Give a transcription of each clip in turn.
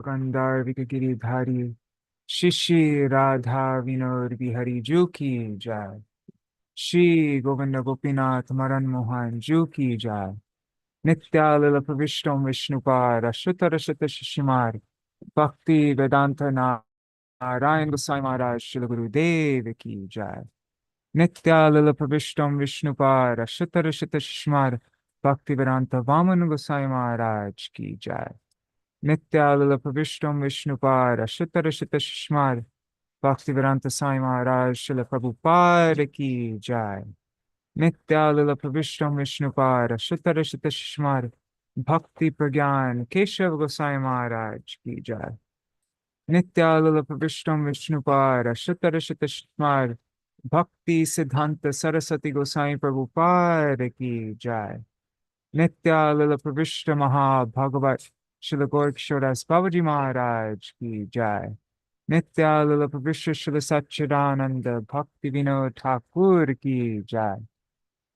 कंदार गिरिधारी शिशि राधा विनोद बिहारी जू की जय। श्री गोविंद गोपीनाथ मदन मोहन जू की जय। नित्यानंद प्रविष्टो विष्णुपाद अच्युत रचित शिशुमार भक्ति वेदांत नारायण गोसाई महाराज श्री गुरुदेव की जय। नित्यानंद प्रविष्टो विष्णुपाद अच्युत रचित शिशुमार भक्ति वेदांत वामन गोसाई महाराज की जय। नित्यानंद प्रविष्टो विष्णुपाद अच्युत रचित शिशुमार भक्तिवेदांत साई महाराज श्रील प्रभुपाद की जय। नित्यानंद प्रविष्टम विष्णुपाद शुतर शुत शिशुमार भक्ति प्रज्ञान केशव गोसाई महाराज की जय। नित्यानंद प्रविष्टम विष्णुपाद शुतर शुत शिशुमार भक्ति सिद्धांत सरस्वती गोसाई प्रभुपाद की जय। नित्यानंद प्रविष्ट महाभगवत श्री गौरकिशोरदास बाबाजी महाराज की जय। नित्यानंद प्रविष्ट श्री सच्चिदानंद भक्ति विनोद ठाकुर की जय।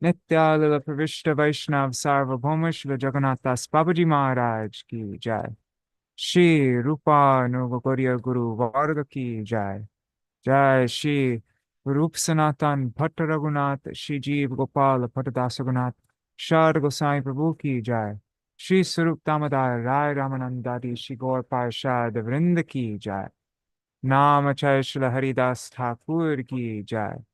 नित्यानंद प्रविष्ट वैष्णव सार्वभौम श्री जगन्नाथ दास बाबाजी महाराज की जय। श्री रूपानुग गौड़ीय गुरु वर्ग की जय। जय श्री रूप सनातन भट्ट रघुनाथ श्री जीव गोपाल भट्टदास रघुनाथ शारद गोसाई प्रभु की जय। श्री स्वरूप दामोदर राय रामानंदादि श्री गौर पार्षद वृंद की जय। नाम चय श्री हरिदास ठाकुर की जय।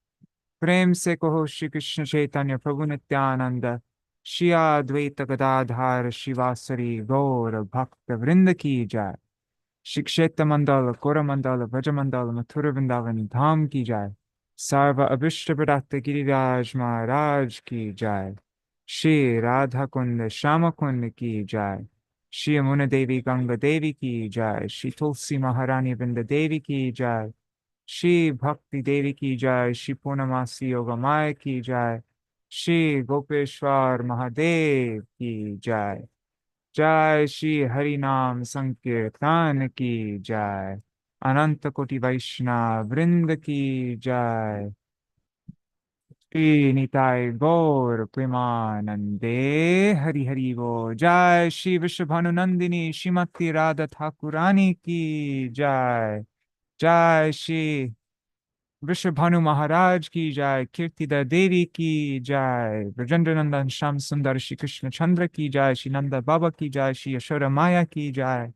प्रेम से कहो श्री कृष्ण चैतन्य प्रभु नित्यानंद श्री अद्वैत गदाधार शिवासरी गौर भक्त वृंद की जय। श्री क्षेत्र मंडल कोरमंडल ब्रजमंडल मथुर वृंदावन धाम की जय। सर्व अभिष्ट प्रदात गिरिराज महाराज की जय। श्री राधा कुंड श्याम कुंड की जय। श्री यमुना देवी गंगा देवी की जय। श्री तुलसी महारानी वृंद देवी की जय। श्री भक्ति देवी की जय। श्री पूर्णमासी योगमाय की जय। श्री गोपेश्वर महादेव की जय। जय श्री हरि नाम संकीर्तन की जय। अनंत कोटि वैष्णव वृंद की जय। श्री निताय गौर प्रेमानंदे हरि हरि वो। जय श्री विश्वभानुनंदिनी श्रीमती राधा ठाकुरानी की जय। जय श्री विश्वभानु महाराज की जय। कीर्तिदा देवी की जय। ब्रजेंद्र नंदन श्याम सुंदर श्री कृष्ण चंद्र की जय। श्री नंदा बाबा की जय। श्री यशोदा माया की जय।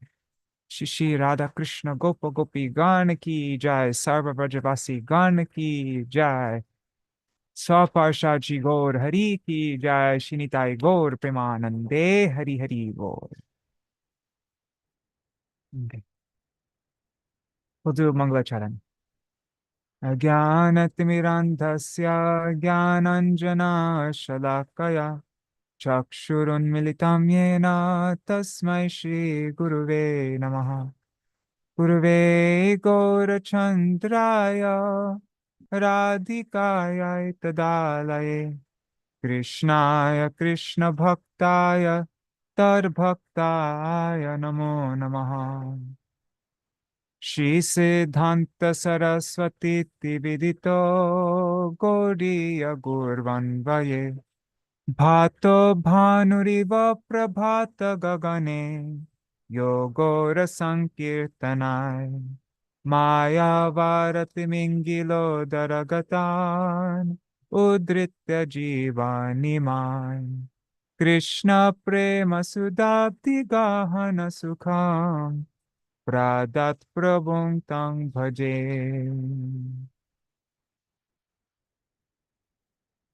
श्री श्री राधा कृष्ण गोप गोपी गान की जय। सर्व ब्रजवासी गान की जय। स्वपार्षद श्री गौर हरि की जय। श्री निताय गौर प्रेमानंदे हरि हरि बोल। हुजूर मंगलाचरण। अज्ञानतिमिरान्धस्य ज्ञानाञ्जनशलाकया चक्षुरुन्मिलितं येन तस्मै श्रीगुरुवे नमः। गुरुवे गौरचन्द्राय राधिकायै तदालये कृष्णाय कृष्णभक्ताय तद्भक्ताय नमो नमः। श्री सिद्धांत सरस्वती विदितो गौड़ीय गुर्वन्वये भातो भानुरिव प्रभात गगने योगोर संकीर्तनाय मायावारतिमिङ्गिलो दरगतान् उद्धृत्य जीवानिमाय कृष्ण प्रेम सुदाब्धि गाहन सुखाम् प्रादात् प्रभुं तं भजे।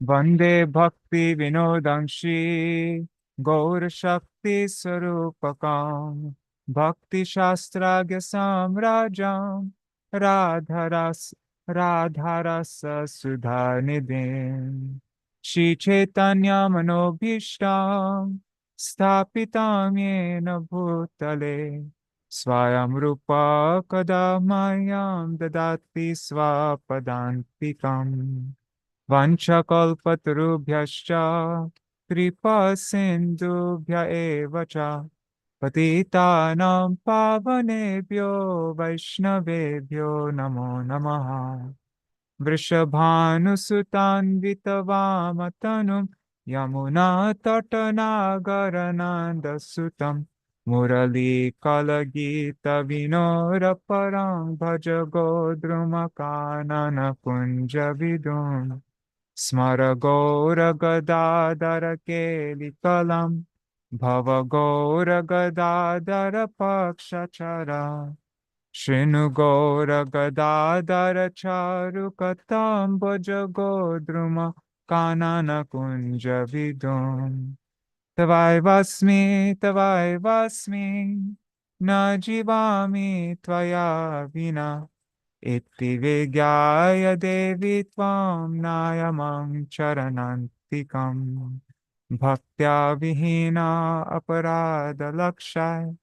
वन्दे भक्ति विनोदं श्री गौरशक्ति स्वरूपकं भक्तिशास्त्राज्ञ साम्राज्यं राधारस सुधानिधिं श्री चैतन्य मनोभीष्टं स्थापितं येन भूतले स्वयं रूपा कदा मह्यं ददाति स्वपदान्तिकम्। वंशकल्पतरुभ्यश्च कृपा सिन्धुभ्य एव च पतितानां पावनेभ्यो वैष्णवेभ्यो नमो नमः। वृषभानुसुतान्वितवामतनुं यमुनातटनागरनन्दसुतं Murali Kalagita Vinora Parang Bhaja Godruma Kanana Kunja Vidun Smara Gaura Gadadara Keli Kalam Bhava Gaura Gadadara Pakshachara Shrinu Gaura Gadadara Charu Katam Bhaja Godruma Kanana Kunja Vidun Tavai Vasmi, na jivami tvaya vina, iti vigyaya devi tvam nayamam charanantikam, bhaktya vihina aparada lakshay,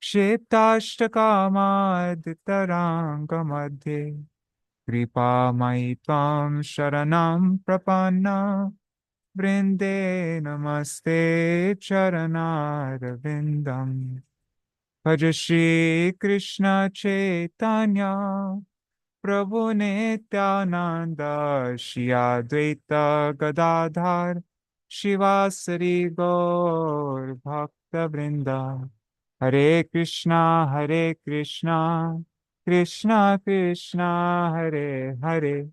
kshiptashtaka madhitaranga madhe, kripa mai tvam sharanam prapanna, Brinde namaste charanarvindam. Bhaja Shri Krishna Chaitanya Prabhu Nityananda Shri Advaita Gadadhar Shivasari Gaur Bhakta Vrinda Hare Krishna Krishna Krishna Hare Hare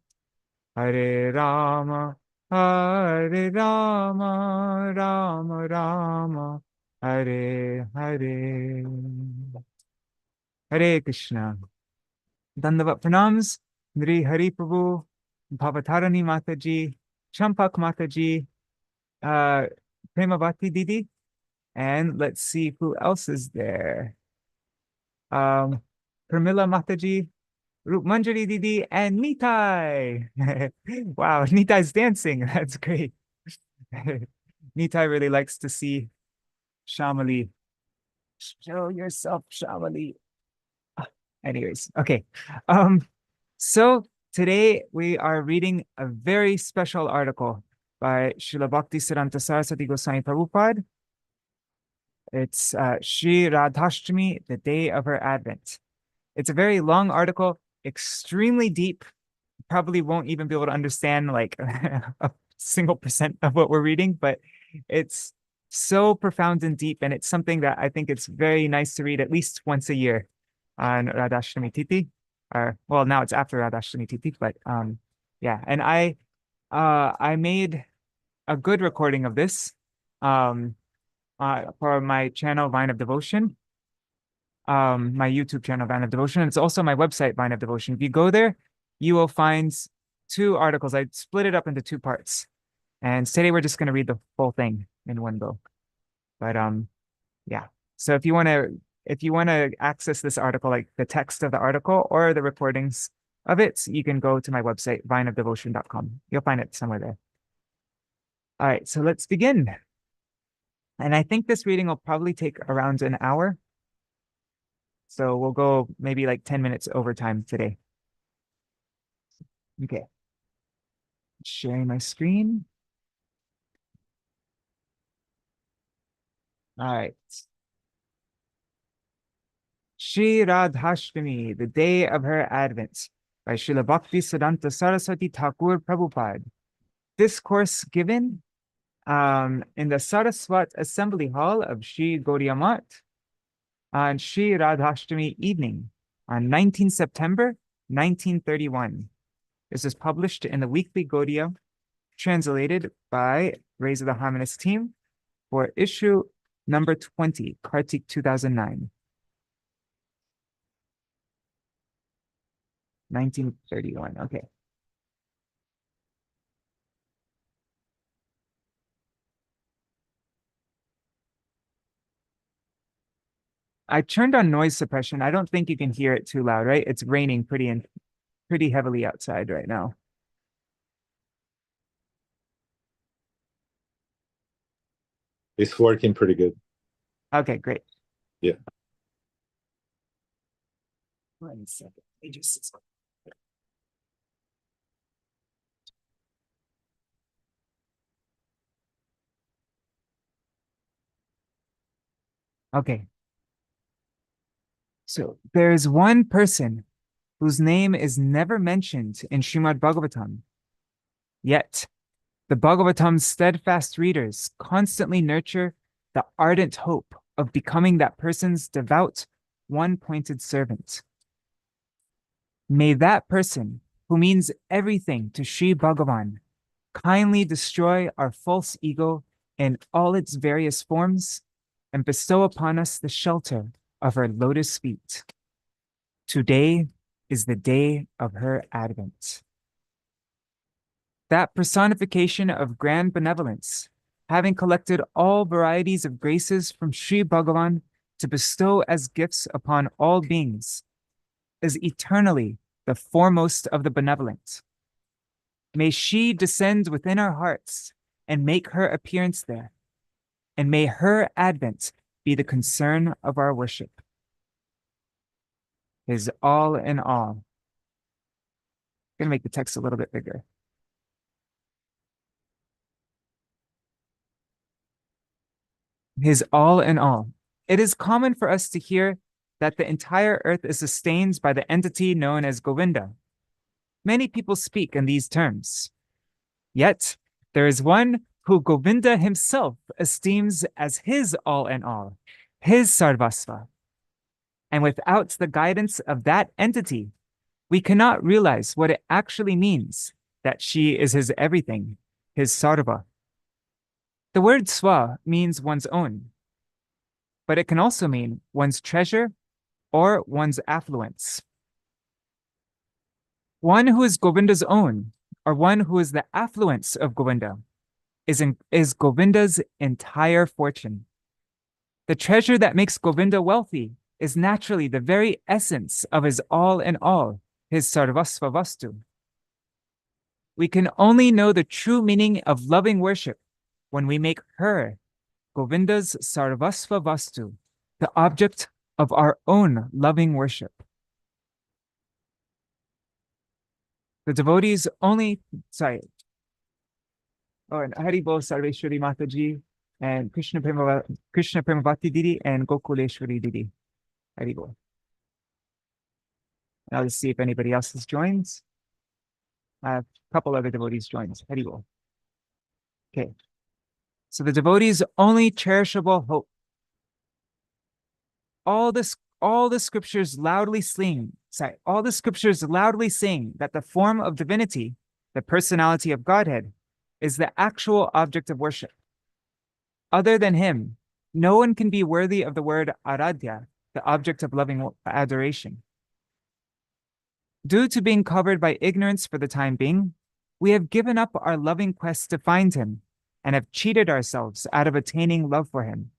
Hare Rama Hare Rama, Rama Rama, Hare Hare. Hare Krishna. Dandavat pranams, Nri Hari Prabhu, Bhavatarani Mataji, Champak Mataji, Premavati Didi, and let's see who else is there. Pramila Mataji, Manjari Didi, and Nitai. Wow, Nitai's dancing. That's great. Nitai really likes to see Shamali. Show yourself, Shamali. Anyways, okay. So today we are reading a very special article by Śrīla Bhaktisiddhānta Sarasvatī Gosvāmī Prabhupāda. It's Śrī Rādhāṣṭamī, the day of her advent. It's a very long article, extremely deep. Probably won't even be able to understand like a single % of what we're reading, but it's so profound and deep, and it's something that I think it's very nice to read at least once a year on Radhāṣṭamī Tithi. Or well, now it's after Radhāṣṭamī Tithi, but yeah. And I made a good recording of this for my channel Vine of Devotion. My YouTube channel, Vine of Devotion. It's also my website, Vine of Devotion. If you go there, you will find 2 articles. I split it up into 2 parts. And today we're just going to read the full thing in one go. But yeah. So if you want to access this article, like the text of the article or the recordings of it, you can go to my website, vineofdevotion.com. You'll find it somewhere there. All right, so let's begin. And I think this reading will probably take around an hour. So we'll go maybe like 10 minutes over time today. Okay. Sharing my screen. All right. Śrī Rādhāṣṭamī, the day of her advent, by Śrīla Bhaktisiddhānta Sarasvatī Ṭhākura Prabhupāda. Discourse given in the Sarasvat Assembly Hall of Śrī Gauḍīya Maṭha on Śrī Rādhāṣṭamī evening on 19 September 1931. This is published in the Weekly Gaudiya, translated by Rays of the Harmonist team for issue number 20, Kārtika 2009. 1931, okay. I turned on noise suppression. I don't think you can hear it too loud, right? It's raining pretty heavily outside right now. It's working pretty good. Okay, great. Yeah. 1 second. Let me just... Okay. So there's one person whose name is never mentioned in Srimad Bhagavatam. Yet, the Bhagavatam's steadfast readers constantly nurture the ardent hope of becoming that person's devout, one-pointed servant. May that person, who means everything to Sri Bhagavan, kindly destroy our false ego in all its various forms and bestow upon us the shelter of her lotus feet. Today is the day of her advent. That personification of grand benevolence, having collected all varieties of graces from Sri Bhagavan to bestow as gifts upon all beings, is eternally the foremost of the benevolent. May she descend within our hearts and make her appearance there, and may her advent be the concern of our worship. His all in all. I'm going to make the text a little bit bigger. His all in all. It is common for us to hear that the entire earth is sustained by the entity known as Govinda. Many people speak in these terms. Yet, there is one who Govinda himself esteems as his all in all, his Sarvasva. And without the guidance of that entity, we cannot realize what it actually means that she is his everything, his Sarva. The word swa means one's own, but it can also mean one's treasure or one's affluence. One who is Govinda's own, or one who is the affluence of Govinda, is Govinda's entire fortune. The treasure that makes Govinda wealthy is naturally the very essence of his all in all, his Sarvasva Vastu. We can only know the true meaning of loving worship when we make her, Govinda's Sarvasva Vastu, the object of our own loving worship. The devotees only, and Hari Bol Sarveshwari Mataji, and Krishna Premavati Didi, and Gokuleshwari Didi. Hari Bol. I'll just see if anybody else has joined. I have a couple other devotees joined. Hari Bol. Okay. So the devotees' only cherishable hope. All the scriptures loudly sing that the form of divinity, the personality of Godhead, is the actual object of worship. Other than him, no one can be worthy of the word aradhya, the object of loving adoration. Due to being covered by ignorance for the time being, we have given up our loving quest to find him and have cheated ourselves out of attaining love for him.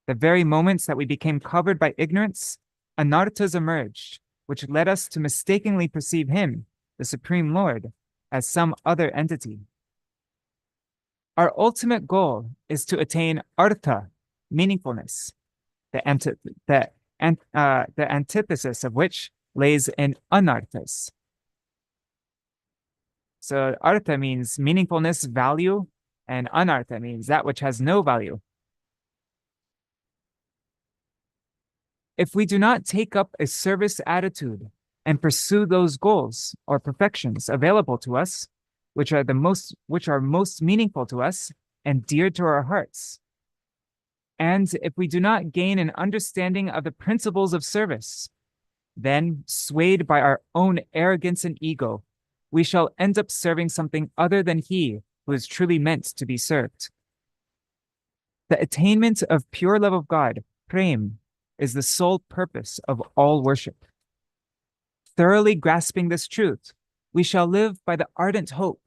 The very moments that we became covered by ignorance, anarthas emerged, which led us to mistakenly perceive him, the Supreme Lord, as some other entity. Our ultimate goal is to attain artha, meaningfulness, the antithesis of which lays in anarthas. So artha means meaningfulness, value, and anartha means that which has no value. If we do not take up a service attitude and pursue those goals or perfections available to us, which are most meaningful to us and dear to our hearts, and if we do not gain an understanding of the principles of service, then, swayed by our own arrogance and ego, we shall end up serving something other than he who is truly meant to be served. The attainment of pure love of God, prem, is the sole purpose of all worship. Thoroughly grasping this truth, we shall live by the ardent hope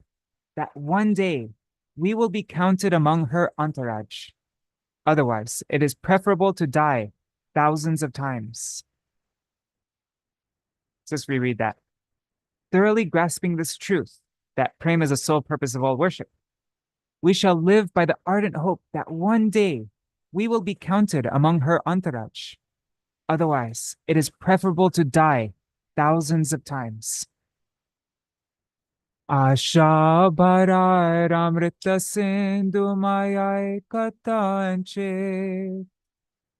that one day we will be counted among her entourage. Otherwise, it is preferable to die thousands of times. Let's reread that. Thoroughly grasping this truth, that prem is the sole purpose of all worship, we shall live by the ardent hope that one day we will be counted among her entourage. Otherwise, it is preferable to die thousands of times. Asha bharar amrita sindhu mayai katanche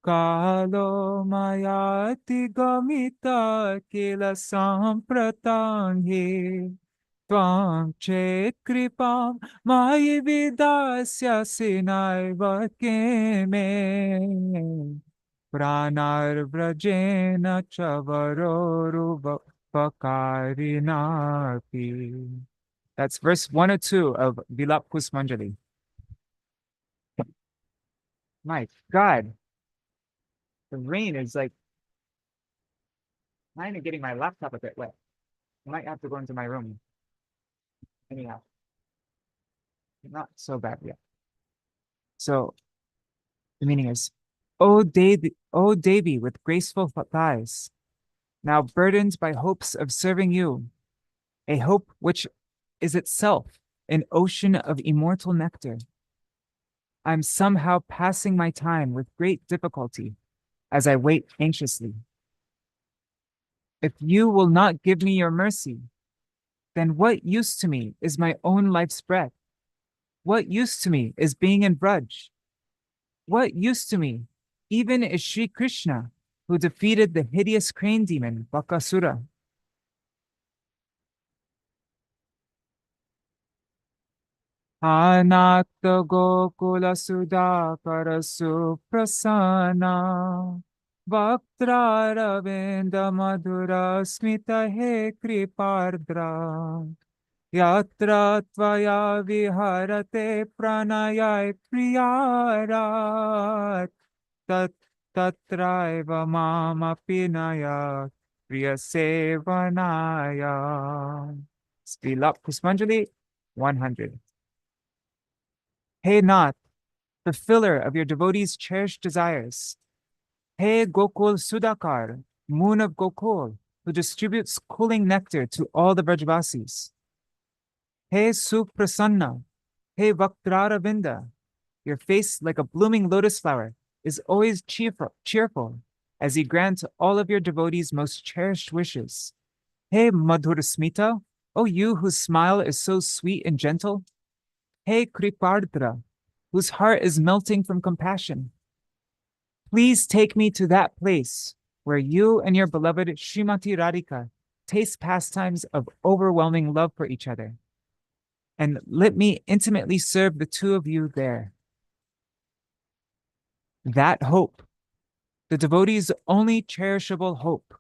Kalo mayati gamita kila sampratanghe Tvam chet kripam mayi vidasyasi naiva keme pranar vrajena chavarorupakarinapi. That's verse 1 or 2 of Vilap Kusmanjali. My God, the rain is like kind of getting my laptop a bit wet. I might have to go into my room. Anyhow, not so bad yet. So the meaning is, O Devi with graceful thighs, now burdened by hopes of serving you, a hope which is itself an ocean of immortal nectar. I'm somehow passing my time with great difficulty as I wait anxiously. If you will not give me your mercy, then what use to me is my own life's breath? What use to me is being in Braj? What use to me even is Sri Krishna, who defeated the hideous crane demon, Bakasura? Anakta Gokula Sudhakara Suprasana Vaktra Ravinda Madhura Smita He Kripardra Yatra Tvaya Viharate Pranayai Priyarat Tatraiva Mama Pinaya Priya Sevanaya. Srila Pusmanjali 100. Hey Nath, fulfiller of your devotees' cherished desires. Hey Gokul Sudakar, moon of Gokul, who distributes cooling nectar to all the Vrajvasis. Hey Suprasanna, hey Vaktraravinda, your face like a blooming lotus flower is always cheerful as you grant all of your devotees' most cherished wishes. Hey Madhurasmita, O you whose smile is so sweet and gentle. Hey Kripardra, whose heart is melting from compassion. Please take me to that place where you and your beloved Srimati Radhika taste pastimes of overwhelming love for each other. And let me intimately serve the two of you there. That hope, the devotee's only cherishable hope,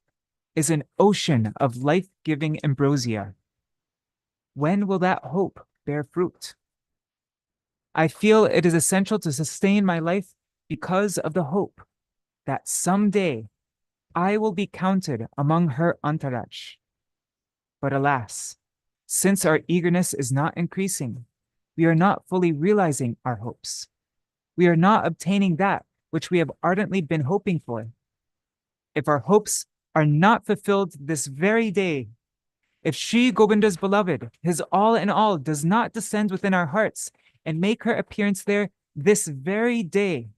is an ocean of life-giving ambrosia. When will that hope bear fruit? I feel it is essential to sustain my life because of the hope that someday I will be counted among her entourage. But alas, since our eagerness is not increasing, we are not fully realizing our hopes. We are not obtaining that which we have ardently been hoping for. If our hopes are not fulfilled this very day, if Sri Govinda's beloved, his all in all, does not descend within our hearts and make her appearance there this very day,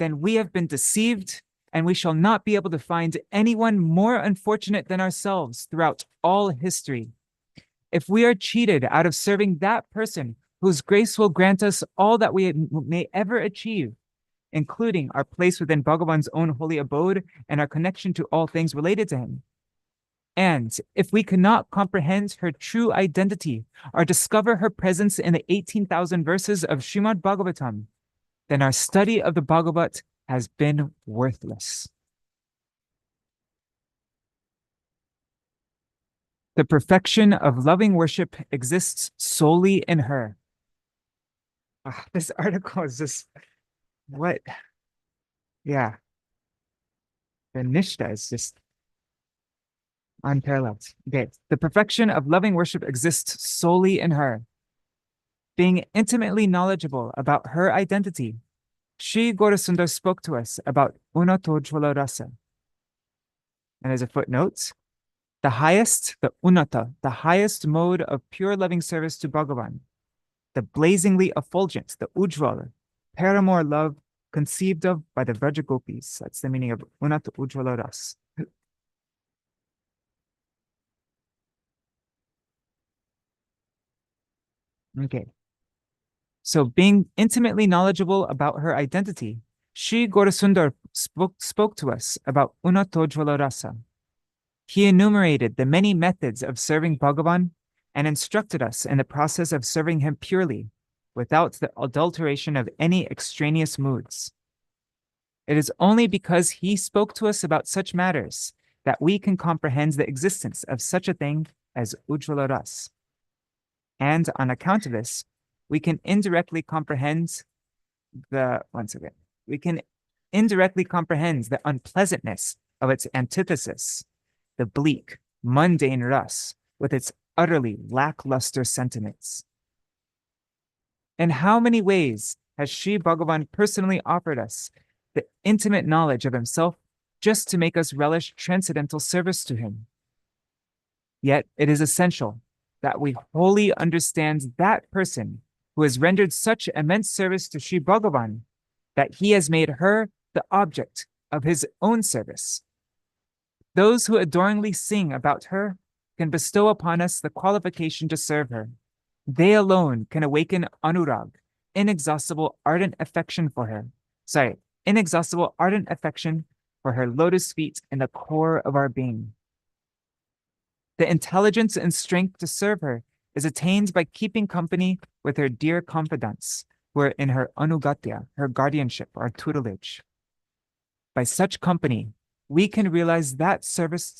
then we have been deceived and we shall not be able to find anyone more unfortunate than ourselves throughout all history. If we are cheated out of serving that person whose grace will grant us all that we may ever achieve, including our place within Bhagavan's own holy abode and our connection to all things related to him, and if we cannot comprehend her true identity or discover her presence in the 18,000 verses of Srimad Bhagavatam, then our study of the Bhagavat has been worthless. The perfection of loving worship exists solely in her. This article is just, what? Yeah. The Nishta is just unparalleled. Okay. The perfection of loving worship exists solely in her. Being intimately knowledgeable about her identity, Sri Gaurasundar spoke to us about Unatojvala Rasa. And as a footnote, the highest, the Unata, the highest mode of pure loving service to Bhagavan, the blazingly effulgent, the Ujjvala, paramour love conceived of by the Vraja Gopis. That's the meaning of Unata Ujjvala Ras. Okay. So being intimately knowledgeable about her identity, Sri Gaurasundar spoke to us about Unatojvala Rasa. He enumerated the many methods of serving Bhagavan and instructed us in the process of serving him purely, without the adulteration of any extraneous moods. It is only because he spoke to us about such matters that we can comprehend the existence of such a thing as Ujjvala Ras. And on account of this, we can indirectly comprehend the unpleasantness of its antithesis, the bleak, mundane ras, with its utterly lackluster sentiments. In how many ways has Sri Bhagavan personally offered us the intimate knowledge of himself just to make us relish transcendental service to him? Yet it is essential that we wholly understand that person who has rendered such immense service to Sri Bhagavan that he has made her the object of his own service. Those who adoringly sing about her can bestow upon us the qualification to serve her. They alone can awaken anurag, inexhaustible ardent affection for her lotus feet in the core of our being. The intelligence and strength to serve her is attained by keeping company with her dear confidants, who are in her anugatya, her guardianship or tutelage. By such company, we can realize that service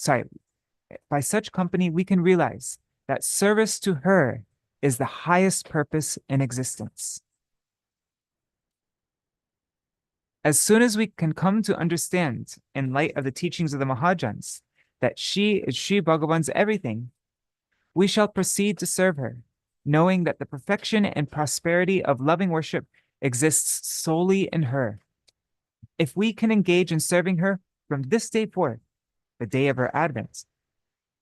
to her is the highest purpose in existence. As soon as we can come to understand, in light of the teachings of the Mahajans, that she is Sri Bhagavan's everything, we shall proceed to serve her, knowing that the perfection and prosperity of loving worship exists solely in her. If we can engage in serving her from this day forth, the day of her advent,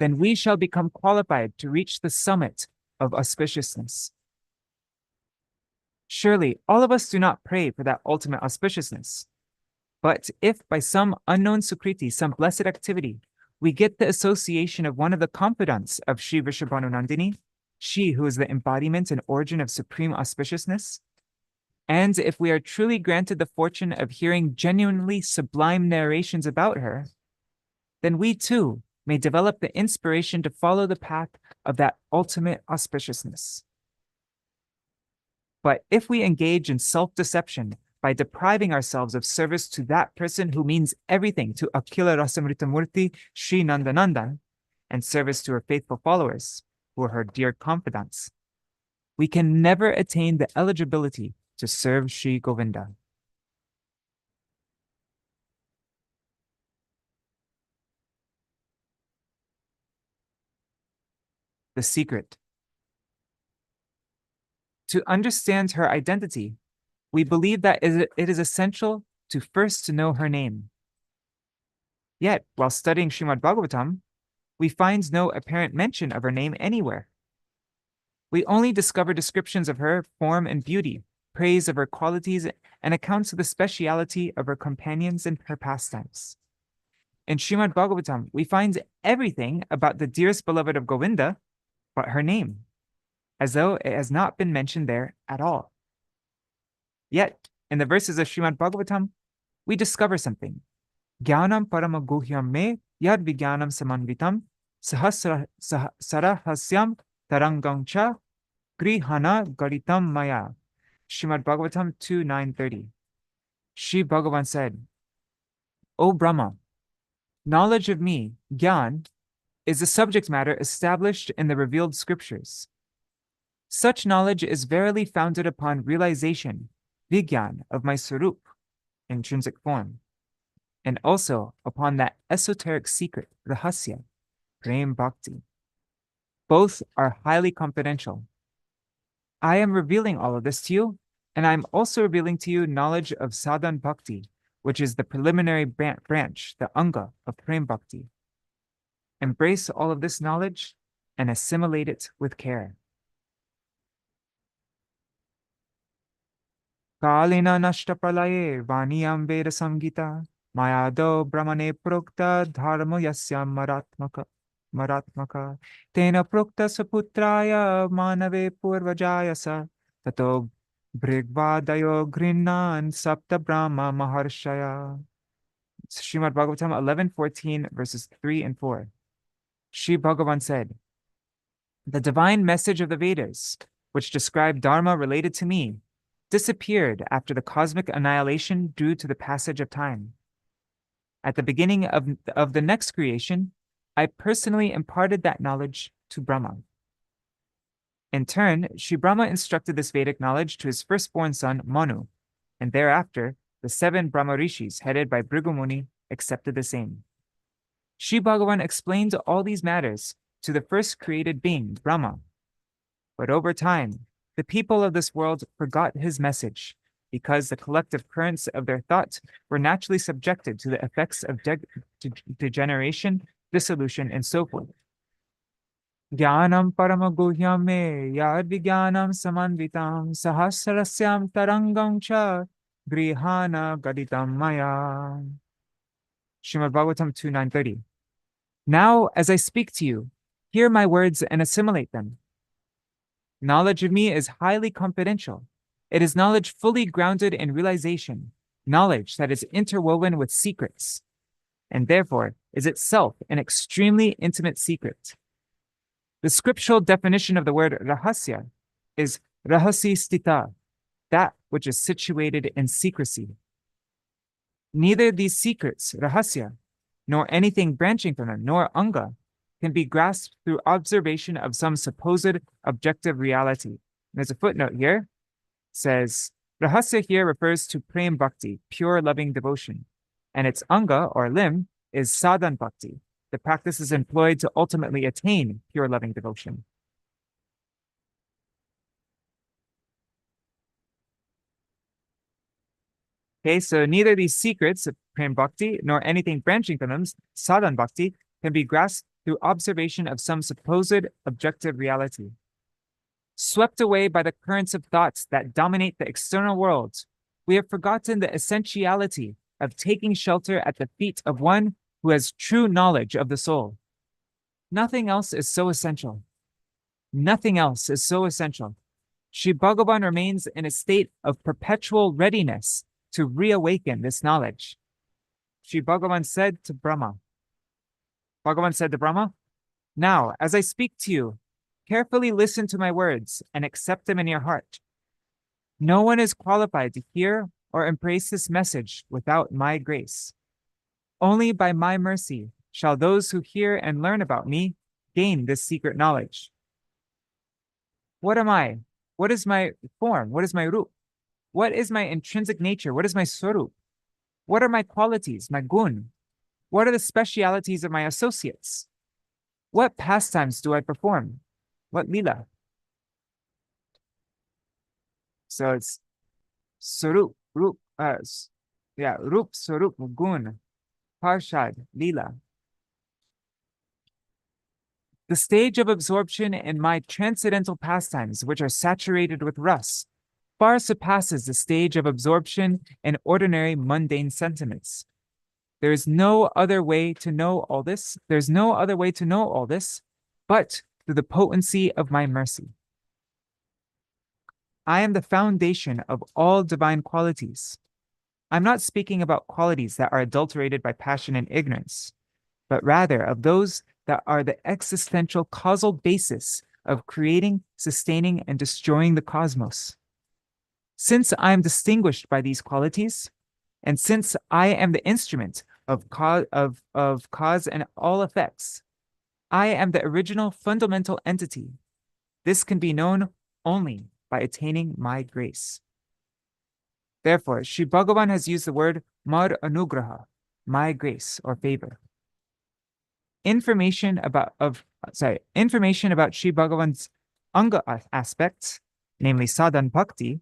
then we shall become qualified to reach the summit of auspiciousness. Surely, all of us do not pray for that ultimate auspiciousness. But if by some unknown sukriti, some blessed activity, we get the association of one of the confidants of Sri Vrishabhanunandini, she who is the embodiment and origin of supreme auspiciousness, and if we are truly granted the fortune of hearing genuinely sublime narrations about her, then we too may develop the inspiration to follow the path of that ultimate auspiciousness. But if we engage in self-deception by depriving ourselves of service to that person who means everything to Akhila Rasamritamurti Sri Nandanandan, and service to her faithful followers, who are her dear confidants, we can never attain the eligibility to serve Sri Govinda. The secret. To understand her identity, we believe that it is essential to first know her name. Yet, while studying Srimad Bhagavatam, we find no apparent mention of her name anywhere. We only discover descriptions of her form and beauty, praise of her qualities, and accounts of the speciality of her companions and her pastimes. In Srimad Bhagavatam, we find everything about the dearest beloved of Govinda, but her name, as though it has not been mentioned there at all. Yet, in the verses of Srimad Bhagavatam, we discover something. Jnanam parama guhyam me yad vijnanam samanvitam sarahasyam tarangam cha grihana garitam maya. Srimad Bhagavatam 2:9-30. Sri Bhagavan said, O Brahma, knowledge of me, Gyan, is the subject matter established in the revealed scriptures. Such knowledge is verily founded upon realization, Vigyan, of my Sarup, intrinsic form, and also upon that esoteric secret, Rahasya, Prem Bhakti. Both are highly confidential. I am revealing all of this to you, and I am also revealing to you knowledge of Sadhan Bhakti, which is the preliminary branch, the Anga of Prem Bhakti. Embrace all of this knowledge and assimilate it with care. Kalina nashtapalaye vaniyam veda samgita mayado brahmane prokta dharma yasyam maratmaka tena prokta saputraya manave purvajayasa tato brigvadayo grinnan sapta brahma maharshaya. Srimad Bhagavatam 11:14 verses 3 and 4. Sri Bhagavan said, The divine message of the Vedas, which describe dharma related to me, disappeared after the cosmic annihilation due to the passage of time. At the beginning of the next creation, I personally imparted that knowledge to Brahma. In turn, Sri Brahma instructed this Vedic knowledge to his firstborn son, Manu, and thereafter, the 7 Brahma Rishis, headed by Bhrigu Muni, accepted the same. Sri Bhagavan explained all these matters to the first created being, Brahma. But over time, the people of this world forgot his message because the collective currents of their thought were naturally subjected to the effects of degeneration, dissolution, and so forth. Jnanam paramaguhyam me yad vijnanam samanvitam sahasrasyam tarangam cha grihana gaditam maya. Srimad Bhagavatam 2.930. Now, as I speak to you, hear my words and assimilate them. Knowledge of me is highly confidential. It is knowledge fully grounded in realization, knowledge that is interwoven with secrets, and therefore is itself an extremely intimate secret. The scriptural definition of the word rahasya is rahasi stita, that which is situated in secrecy. Neither these secrets, rahasya, nor anything branching from them, nor anga, can be grasped through observation of some supposed objective reality. There's a footnote here. It says, rahasya here refers to prem bhakti, pure loving devotion, and its anga, or limb, is sadhan bhakti. The practice is employed to ultimately attain pure loving devotion. Okay, so neither these secrets of prem bhakti nor anything branching from them, sadhan bhakti, can be grasped through observation of some supposed objective reality. Swept away by the currents of thoughts that dominate the external world, we have forgotten the essentiality of taking shelter at the feet of one who has true knowledge of the soul. Nothing else is so essential. Nothing else is so essential. Sri Bhagavan remains in a state of perpetual readiness to reawaken this knowledge. Sri Bhagavan said to Brahma, now, as I speak to you, carefully listen to my words and accept them in your heart. No one is qualified to hear or embrace this message without my grace. Only by my mercy shall those who hear and learn about me gain this secret knowledge. What am I? What is my form? What is my rup? What is my intrinsic nature? What is my swarup? What are my qualities, my gun? What are the specialities of my associates? What pastimes do I perform? What lila? So it's swarup, rup, rup, swarup, gun, parshad, lila. The stage of absorption in my transcendental pastimes, which are saturated with rus, far surpasses the stage of absorption in ordinary mundane sentiments. There is no other way to know all this. There's no other way to know all this, but through the potency of my mercy. I am the foundation of all divine qualities. I'm not speaking about qualities that are adulterated by passion and ignorance, but rather of those that are the existential causal basis of creating, sustaining, and destroying the cosmos. Since I am distinguished by these qualities, and since I am the instrument of cause and all effects, I am the original fundamental entity. This can be known only by attaining my grace. Therefore, Sri Bhagavan has used the word Mar Anugraha, my grace or favor. Information about Sri Bhagavan's Anga aspects, namely Sadhan Bhakti,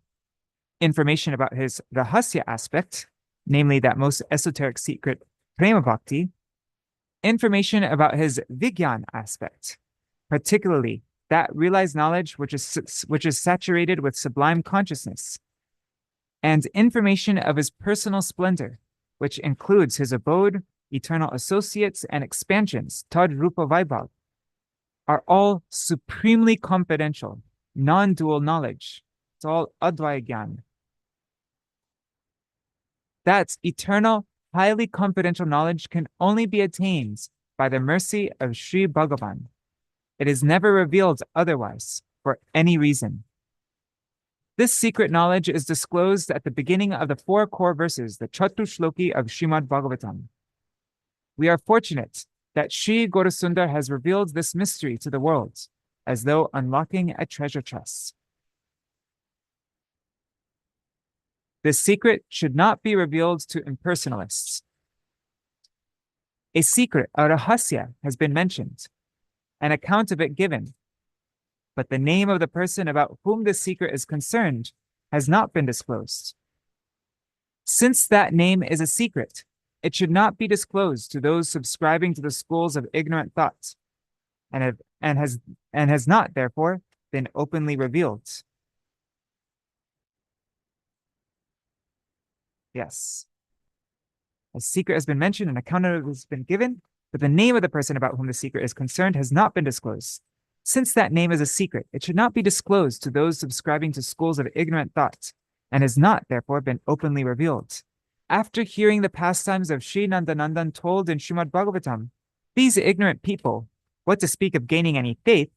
information about his Rahasya aspect, namely that most esoteric secret Prema Bhakti, information about his Vigyan aspect, particularly that realized knowledge which is saturated with sublime consciousness, and information of his personal splendor, which includes his abode, eternal associates, and expansions, Tad Rupa Vaibhav, are all supremely confidential, non-dual knowledge. It's all Advaya Gyan. That eternal, highly confidential knowledge can only be attained by the mercy of Sri Bhagavan. It is never revealed otherwise, for any reason. This secret knowledge is disclosed at the beginning of the 4 core verses, the Chatushloki of Srimad Bhagavatam. We are fortunate that Śrī Gaurasundar has revealed this mystery to the world, as though unlocking a treasure chest. This secret should not be revealed to impersonalists. A secret, a rahasya, has been mentioned, an account of it given, but the name of the person about whom this secret is concerned has not been disclosed. Since that name is a secret, it should not be disclosed to those subscribing to the schools of ignorant thought, and has not, therefore, been openly revealed. Yes. A secret has been mentioned, an account of it has been given, but the name of the person about whom the secret is concerned has not been disclosed. Since that name is a secret, it should not be disclosed to those subscribing to schools of ignorant thought, and has not, therefore, been openly revealed. After hearing the pastimes of Sri Nandanandan told in Srimad Bhagavatam, these ignorant people, what to speak of gaining any faith,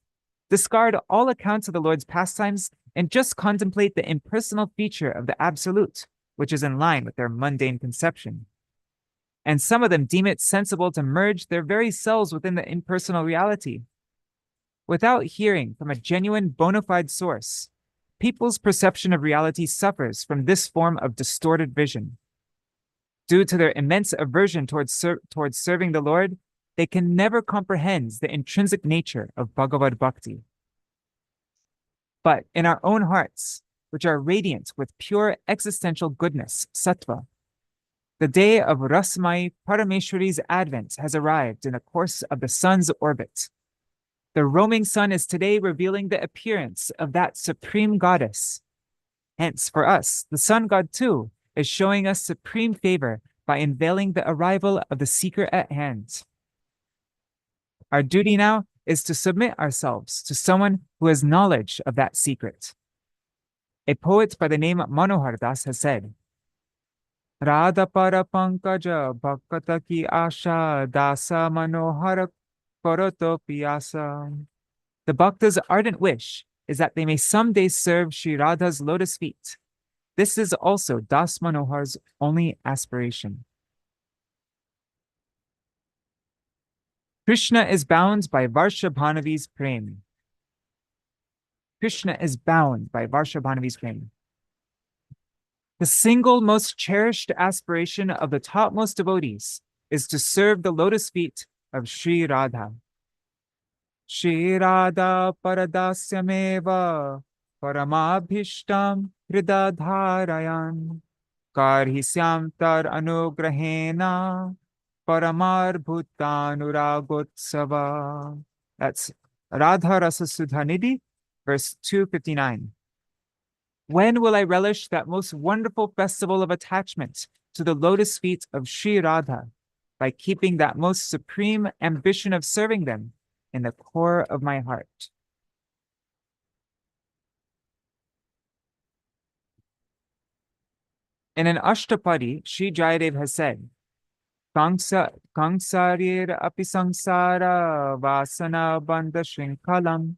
discard all accounts of the Lord's pastimes and just contemplate the impersonal feature of the Absolute, which is in line with their mundane conception. And some of them deem it sensible to merge their very selves within the impersonal reality. Without hearing from a genuine bona fide source, people's perception of reality suffers from this form of distorted vision. Due to their immense aversion towards serving the Lord, they can never comprehend the intrinsic nature of Bhagavad Bhakti. But in our own hearts, which are radiant with pure existential goodness, sattva, the day of Rasmai Parameshwari's advent has arrived in the course of the sun's orbit. The roaming sun is today revealing the appearance of that supreme goddess. Hence, for us, the sun god too is showing us supreme favor by unveiling the arrival of the seeker at hand. Our duty now is to submit ourselves to someone who has knowledge of that secret. A poet by the name of Manohar Das has said, Radha para pankaja bhakata ki asha dasa manohara parato piyasa. The Bhakta's ardent wish is that they may someday serve Śrī Radha's lotus feet. This is also Das Manohar's only aspiration. Krishna is bound by Varshabhanavi's prem. Krishna is bound by Varshabhanavi's prem. The single most cherished aspiration of the topmost devotees is to serve the lotus feet of Śrī Radha. Śrī Radha paradasyameva paramabhishtam hridadharayan karhisyam tar anugrahena paramarbhutanuragotsava. That's Radha Rasa Sudhanidhi, verse 259. When will I relish that most wonderful festival of attachment to the lotus feet of Śrī Radha by keeping that most supreme ambition of serving them in the core of my heart? In an Ashtapadi, Sri Jayadev has said, Kangsarir api sangsara vasana bandha shrinkalam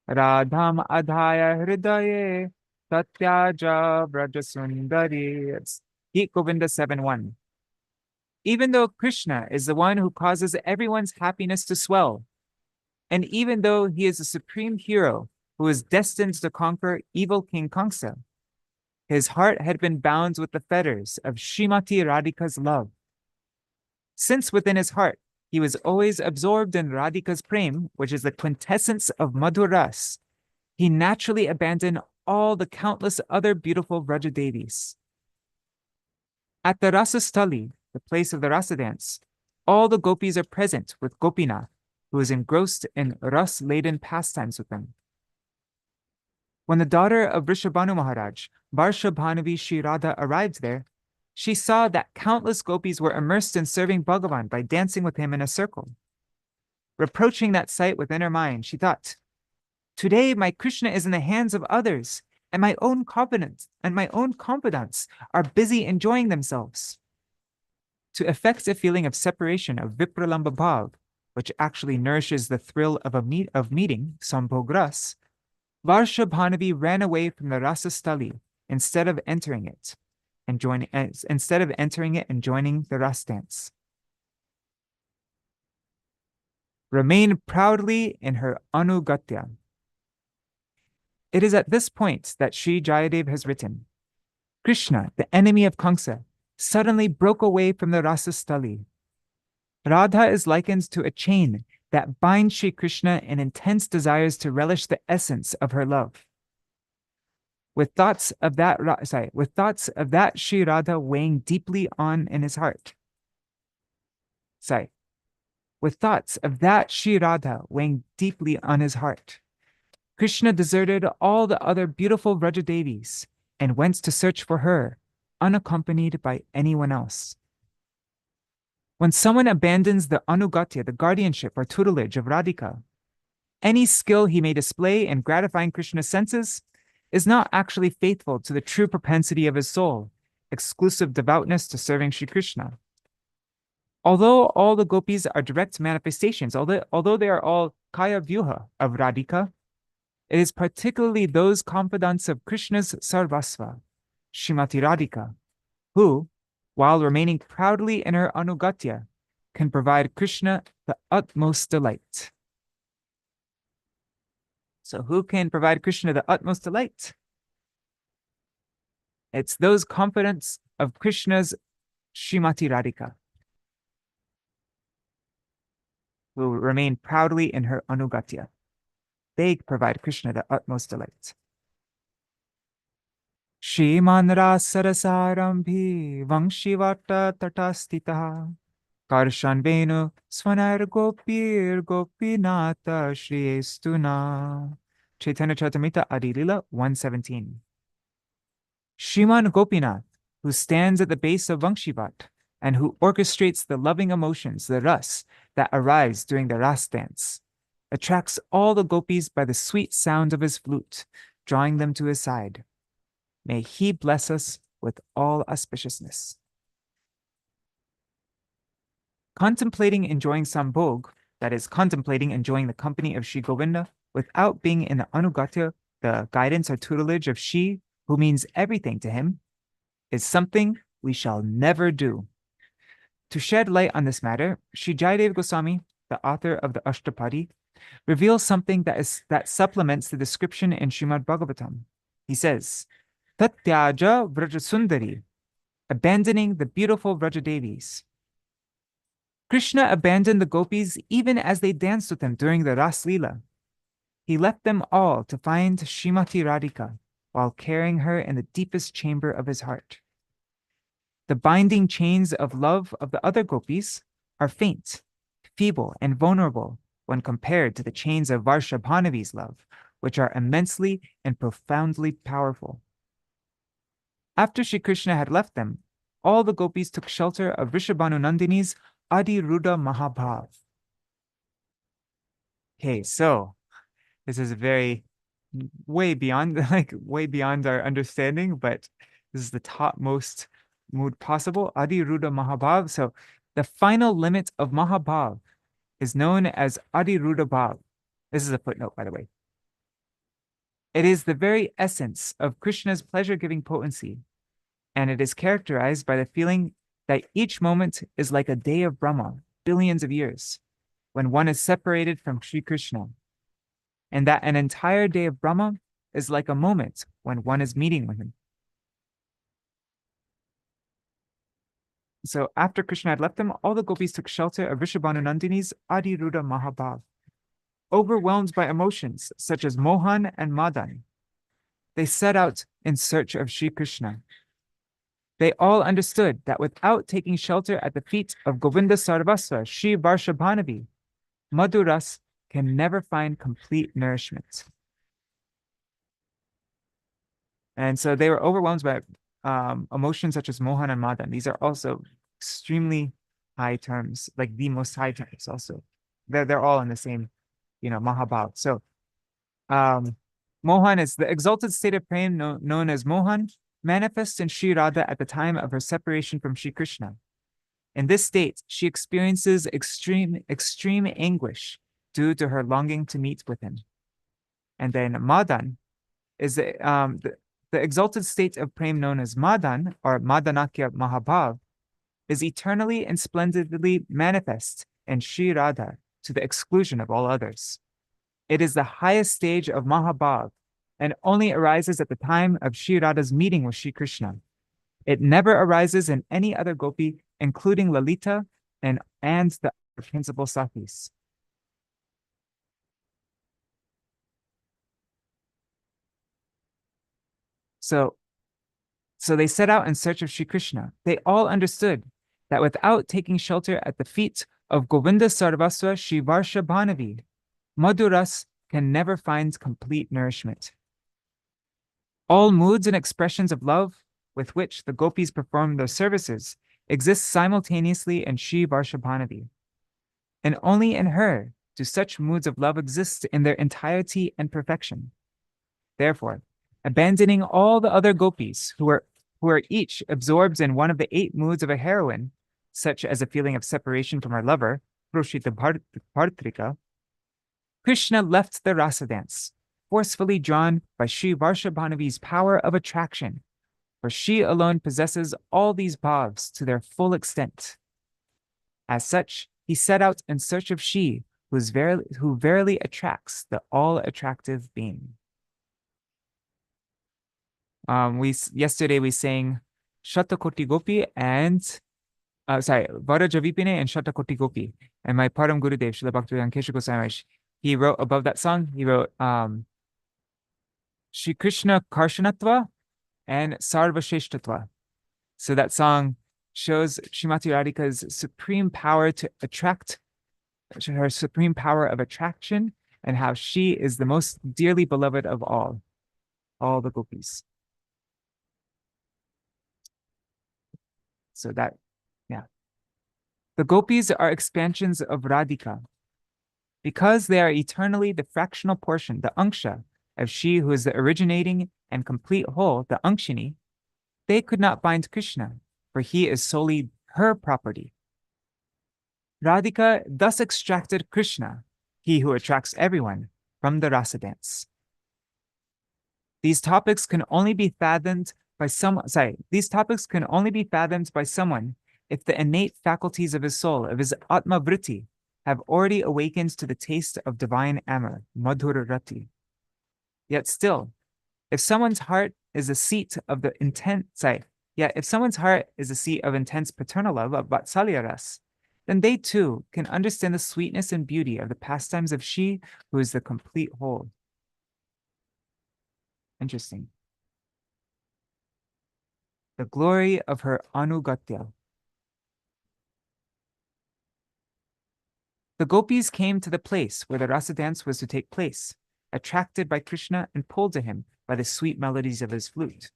radham adhaya hridaye tatyaja vrajasundari. It's Gita Govinda 7:1. Even though Krishna is the one who causes everyone's happiness to swell, and even though he is the supreme hero who is destined to conquer evil King Kamsa, his heart had been bound with the fetters of Srimati Radhika's love. Since within his heart he was always absorbed in Radhika's prem, which is the quintessence of Madhur Ras, he naturally abandoned all the countless other beautiful Vraja Devis. At the Rasastali, the place of the Rasa dance, all the gopis are present with Gopinath, who is engrossed in ras-laden pastimes with them. When the daughter of Vrishabhanu Maharaj, Varshabhanavi Śrī Radha, arrived there, she saw that countless gopis were immersed in serving Bhagavan by dancing with him in a circle. Reproaching that sight within her mind, she thought, today my Krishna is in the hands of others, and my own confidants are busy enjoying themselves. To effect a feeling of separation of Vipralamba Bhav, which actually nourishes the thrill of meeting, Sambhogras, Varshabhanavi ran away from the Rasastali instead of entering it and joining the Ras dance. Remain proudly in her Anugatya. It is at this point that Sri Jayadev has written, Krishna, the enemy of Kamsa, suddenly broke away from the Rasastali. Radha is likened to a chain that binds Sri Krishna in intense desires to relish the essence of her love. With thoughts of that Sri Radha weighing deeply on in his heart. With thoughts of that Sri Radha weighing deeply on his heart, Krishna deserted all the other beautiful Vrajadevis and went to search for her, unaccompanied by anyone else. When someone abandons the Anugatya, the guardianship or tutelage of Radhika, any skill he may display in gratifying Krishna's senses is not actually faithful to the true propensity of his soul, exclusive devoutness to serving Sri Krishna. Although all the gopis are direct manifestations, although they are all Kaya Vyuha of Radhika, it is particularly those confidants of Krishna's Sarvasva, Srimati Radhika, who, while remaining proudly in her Anugatya, can provide Krishna the utmost delight. So who can provide Krishna the utmost delight? It's those confidants of Krishna's Srimati Radhika, who remain proudly in her Anugatya. They provide Krishna the utmost delight. Shriman Rasarasarambhi Vangshivata Tatastitaha Karshanvenu Swanar Gopir Gopinata Shri Estuna. Chaitanya Charitamrita Adilila 117. Shriman Gopinath, who stands at the base of Vangshivat and who orchestrates the loving emotions, the ras, that arise during the ras dance, attracts all the gopis by the sweet sound of his flute, drawing them to his side. May he bless us with all auspiciousness. Contemplating enjoying Sambhog, that is, contemplating enjoying the company of Shri Govinda without being in the Anugatya, the guidance or tutelage of Shri, who means everything to him, is something we shall never do. To shed light on this matter, Sri Jayadev Goswami, the author of the Ashtapadi, reveals something that supplements the description in Srimad Bhagavatam. He says, Tatyaja Vrajasundari, abandoning the beautiful Vrajadevis. Krishna abandoned the gopis even as they danced with him during the Ras Leela. He left them all to find Srimati Radhika while carrying her in the deepest chamber of his heart. The binding chains of love of the other gopis are faint, feeble, and vulnerable when compared to the chains of Varshabhanavi's love, which are immensely and profoundly powerful. After Sri Krishna had left them, all the gopis took shelter of Rishabhanu Nandini's Adiruddha Mahabhav. Okay, so this is way beyond our understanding, but this is the topmost mood possible. Adiruddha Mahabhav. So the final limit of Mahabhav is known as Adiruddha Bhav. This is a footnote, by the way. It is the very essence of Krishna's pleasure-giving potency, and it is characterized by the feeling that each moment is like a day of Brahma, billions of years, when one is separated from Sri Krishna, and that an entire day of Brahma is like a moment when one is meeting with him. So after Krishna had left them, all the gopis took shelter of Rishabhanu Nandini's Adiruddha Mahabhav. Overwhelmed by emotions such as Mohan and Madan, they set out in search of Sri Krishna. They all understood that without taking shelter at the feet of Govinda Sarvasva, Sri Varshabhanavi, Madhuras can never find complete nourishment. And so they were overwhelmed by emotions such as Mohan and Madan. These are also extremely high terms, like the most high terms also. They're all in the same, Mahabhav. So Mohan is the exalted state of prem known as Mohan, manifests in Śrī Radha at the time of her separation from Śrī Krishna. In this state, she experiences extreme anguish due to her longing to meet with him. And then Madan is the exalted state of prem known as Madan, or Madanakya Mahabhav, is eternally and splendidly manifest in Śrī Rādhā to the exclusion of all others. It is the highest stage of Mahabhav and only arises at the time of Śrī Rādhā's meeting with Shri Krishna. It never arises in any other gopi, including Lalita and the principal Sakhis. So they set out in search of Shri Krishna. They all understood that without taking shelter at the feet of Govinda Sarvasva Shri Varshabhanavi, Madhuras can never find complete nourishment. All moods and expressions of love with which the gopis perform their services exist simultaneously in Shri Varshabhanavi. And only in her do such moods of love exist in their entirety and perfection. Therefore, abandoning all the other gopis who are each absorbed in one of the 8 moods of a heroine, such as a feeling of separation from her lover, Proshita Bhartrika, Krishna left the rasa dance, forcefully drawn by Shri Varshabhanavi's power of attraction, for she alone possesses all these bhavs to their full extent. As such, he set out in search of she, who verily attracts the all-attractive being. Yesterday we sang Shatakoti Gopi and Varajavipine and Shatakoti Gopi. And my Param Gurudev, Śrīla Bhaktisiddhānta Gosvāmī, he wrote above that song, he wrote Shri Krishna Karshanatva and Sarvasheshtatva. So that song shows Srimati Radhika's supreme power to attract, her supreme power of attraction, and how she is the most dearly beloved of all the gopis. So that, yeah. The gopis are expansions of Radhika. Because they are eternally the fractional portion, the Anksha, of she who is the originating and complete whole, the Ankshini, they could not find Krishna, for he is solely her property. Radhika thus extracted Krishna, he who attracts everyone, from the rasa dance. These topics can only be fathomed by someone if the innate faculties of his soul, of his Atma Vritti, have already awakened to the taste of divine amor, Madhura Rati. Yet still, if someone's heart is a seat of intense paternal love of Vatsalya Ras, then they too can understand the sweetness and beauty of the pastimes of she who is the complete whole. Interesting. The glory of her Anugatya. The gopis came to the place where the rasa dance was to take place, attracted by Krishna and pulled to him by the sweet melodies of his flute.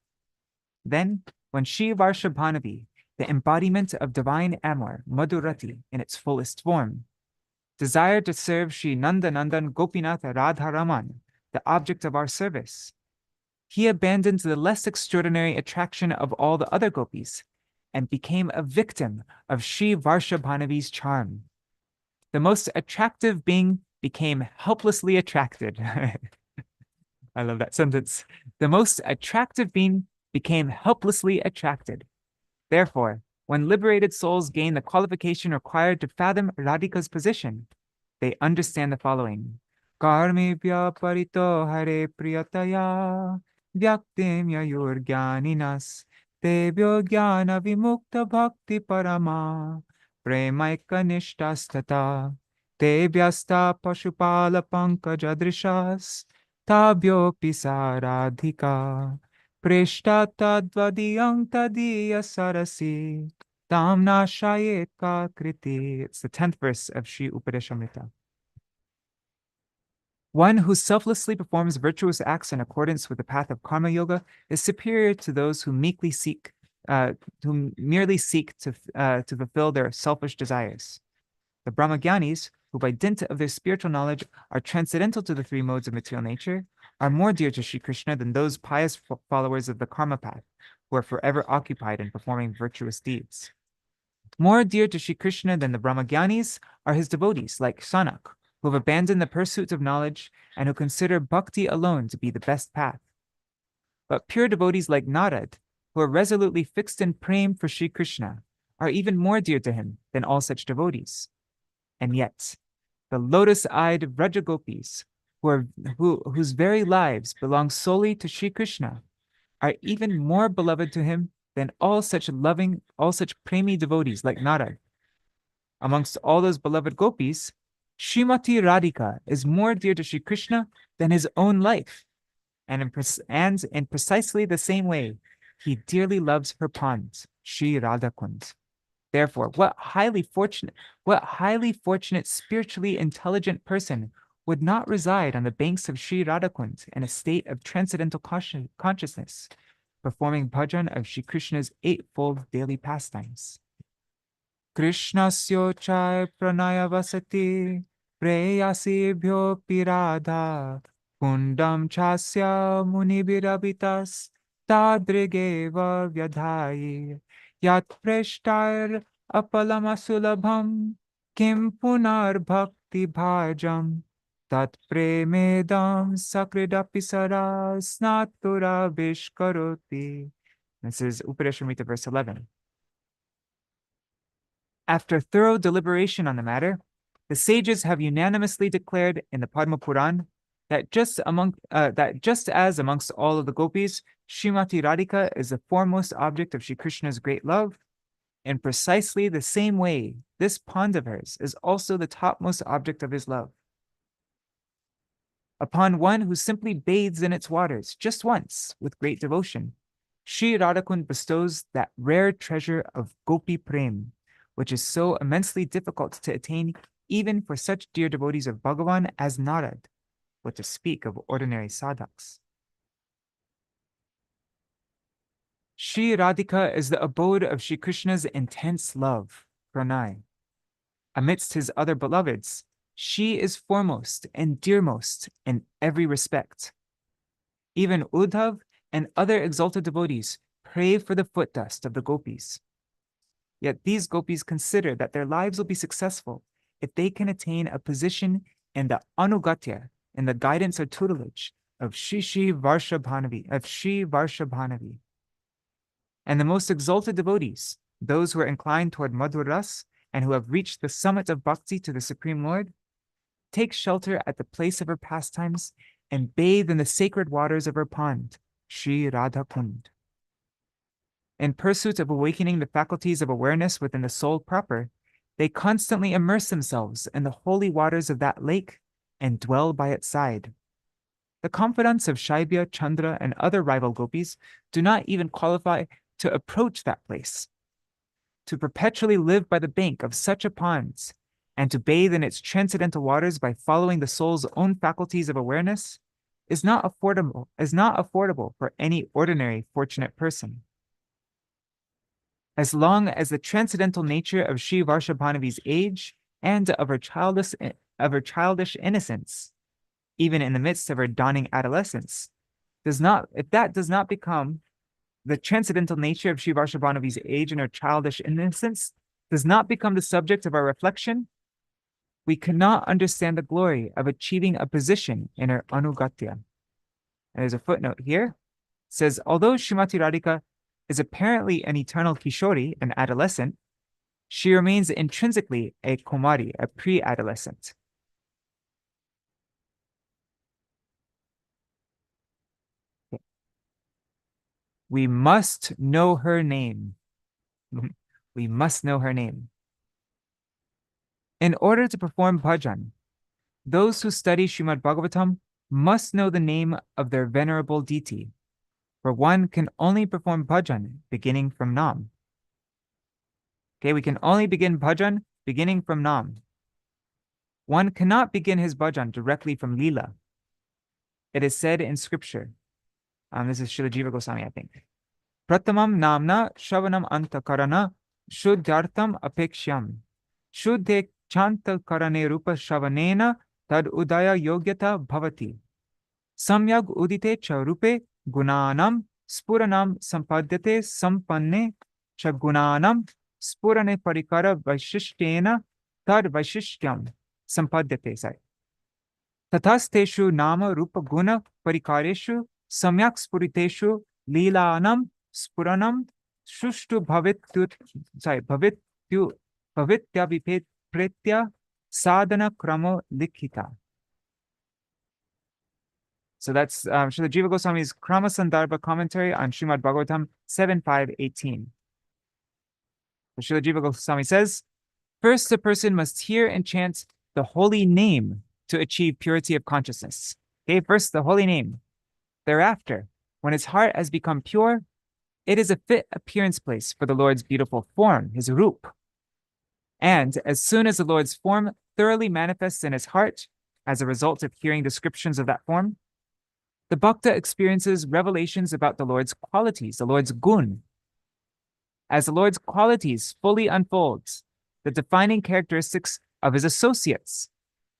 Then, when Shri Varshabhanavi, the embodiment of divine amor, Madhurati in its fullest form, desired to serve Shri Nandanandan Gopinath Radharaman, the object of our service, he abandoned the less extraordinary attraction of all the other gopis and became a victim of Shri Varshabhanavi's charm. The most attractive being became helplessly attracted. I love that sentence. The most attractive being became helplessly attracted. Therefore, when liberated souls gain the qualification required to fathom Radhika's position, they understand the following. Karmi vyaparito hare priyataya vyaktim yayur jnaninas tebyo jnana vimukta bhakti parama premaika nishtastata tebyasta pashupala pankajadrishas tabyo pisaradhika preshtata dvadiyang tadiya sarasi tamna shayet ka kriti. It's the 10th verse of Sri Upadeshamrita. One who selflessly performs virtuous acts in accordance with the path of karma yoga is superior to those who merely seek to fulfill their selfish desires. The Brahmagyanis, who by dint of their spiritual knowledge are transcendental to the 3 modes of material nature, are more dear to Shri Krishna than those pious followers of the karma path, who are forever occupied in performing virtuous deeds. More dear to Shri Krishna than the Brahmagyanis are his devotees like Sanak, who have abandoned the pursuit of knowledge and who consider bhakti alone to be the best path. But pure devotees like Narad, who are resolutely fixed in prem for Shri Krishna, are even more dear to him than all such devotees. And yet, the lotus-eyed Vrajagopis, whose very lives belong solely to Shri Krishna, are even more beloved to him than all such premi devotees like Narad. Amongst all those beloved gopis, Srimati Radhika is more dear to Shri Krishna than his own life, and in precisely the same way, he dearly loves her pond, Śrī Rādhākund. Therefore, what highly fortunate, spiritually intelligent person would not reside on the banks of Śrī Rādhākund in a state of transcendental consciousness, performing bhajan of Shri Krishna's eightfold daily pastimes? Krishnasyo chai pranaya vasati preyasibhyo pirādha kundam chasya munibirabitas tadrigeva vyadhayi yat preshtair apalamasulabham kim punar bhakti bhajam tat premedam sakridapisara snatura vishkaroti. This is Upadeshamrita verse 11. After thorough deliberation on the matter, the sages have unanimously declared in the Padma Puran that just as amongst all of the gopis, Srimati Radhika is the foremost object of Shri Krishna's great love, in precisely the same way, this pond of hers is also the topmost object of his love. Upon one who simply bathes in its waters just once with great devotion, Śrī Rādhākund bestows that rare treasure of Gopi Prem, which is so immensely difficult to attain even for such dear devotees of Bhagavan as Narad, what to speak of ordinary sadhaks. Śrī Radhika is the abode of Shri Krishna's intense love, pranay. Amidst his other beloveds, she is foremost and dearmost in every respect. Even Uddhav and other exalted devotees pray for the foot dust of the gopis. Yet these gopis consider that their lives will be successful if they can attain a position in the anugatya, in the guidance or tutelage of Shri Varshabhanavi. And the most exalted devotees, those who are inclined toward Madhur Ras and who have reached the summit of bhakti to the Supreme Lord, take shelter at the place of her pastimes and bathe in the sacred waters of her pond, Śrī Rādhākund. In pursuit of awakening the faculties of awareness within the soul proper, they constantly immerse themselves in the holy waters of that lake and dwell by its side. The confidants of Shaibya, Chandra, and other rival gopis do not even qualify to approach that place. To perpetually live by the bank of such a pond and to bathe in its transcendental waters by following the soul's own faculties of awareness is not affordable for any ordinary fortunate person. As long as the transcendental nature of Śrī Varshabhanavi's age and of her childish innocence, even in the midst of her dawning adolescence, does not become the transcendental nature of Śrī Varshabhanavi's age and her childish innocence does not become the subject of our reflection, we cannot understand the glory of achieving a position in her anugatya. And there's a footnote here. It says, although Srimati Radhika is apparently an eternal Kishori, an adolescent, she remains intrinsically a Kumari, a pre-adolescent. Okay. We must know her name. We must know her name. In order to perform bhajan, those who study Srimad Bhagavatam must know the name of their venerable deity, for one can only perform bhajan beginning from Nam. Okay, we can only begin bhajan beginning from Nam. One cannot begin his bhajan directly from Leela. It is said in scripture, this is Śrīla Jiva Gosvāmī, I think. Pratamam namna shravanam antakarana shuddhartam apekshyam shuddhe chanta karane rupa shravanena tad udaya yogyata bhavati samyag udite cha rupe gunanam spuranam sampadyate sampanne cha gunanam spurane parikara vaishishtena tad vaishishyam sampadyate sai. Tatasteshu nama rupa guna parikareshu samyak spuriteshu lilanam spuranam shushtu bhavitya vipretya sadhana kramo likhita. So that's Śrīla Jiva Goswami's Krama Sandarbha commentary on Srimad Bhagavatam 7.5.18. Śrīla Jiva Goswami says, first a person must hear and chant the holy name to achieve purity of consciousness. Okay, first the holy name. Thereafter, when his heart has become pure, it is a fit appearance place for the Lord's beautiful form, his roop. And as soon as the Lord's form thoroughly manifests in his heart, as a result of hearing descriptions of that form, the bhakta experiences revelations about the Lord's qualities, the Lord's gun. As the Lord's qualities fully unfolds, the defining characteristics of his associates,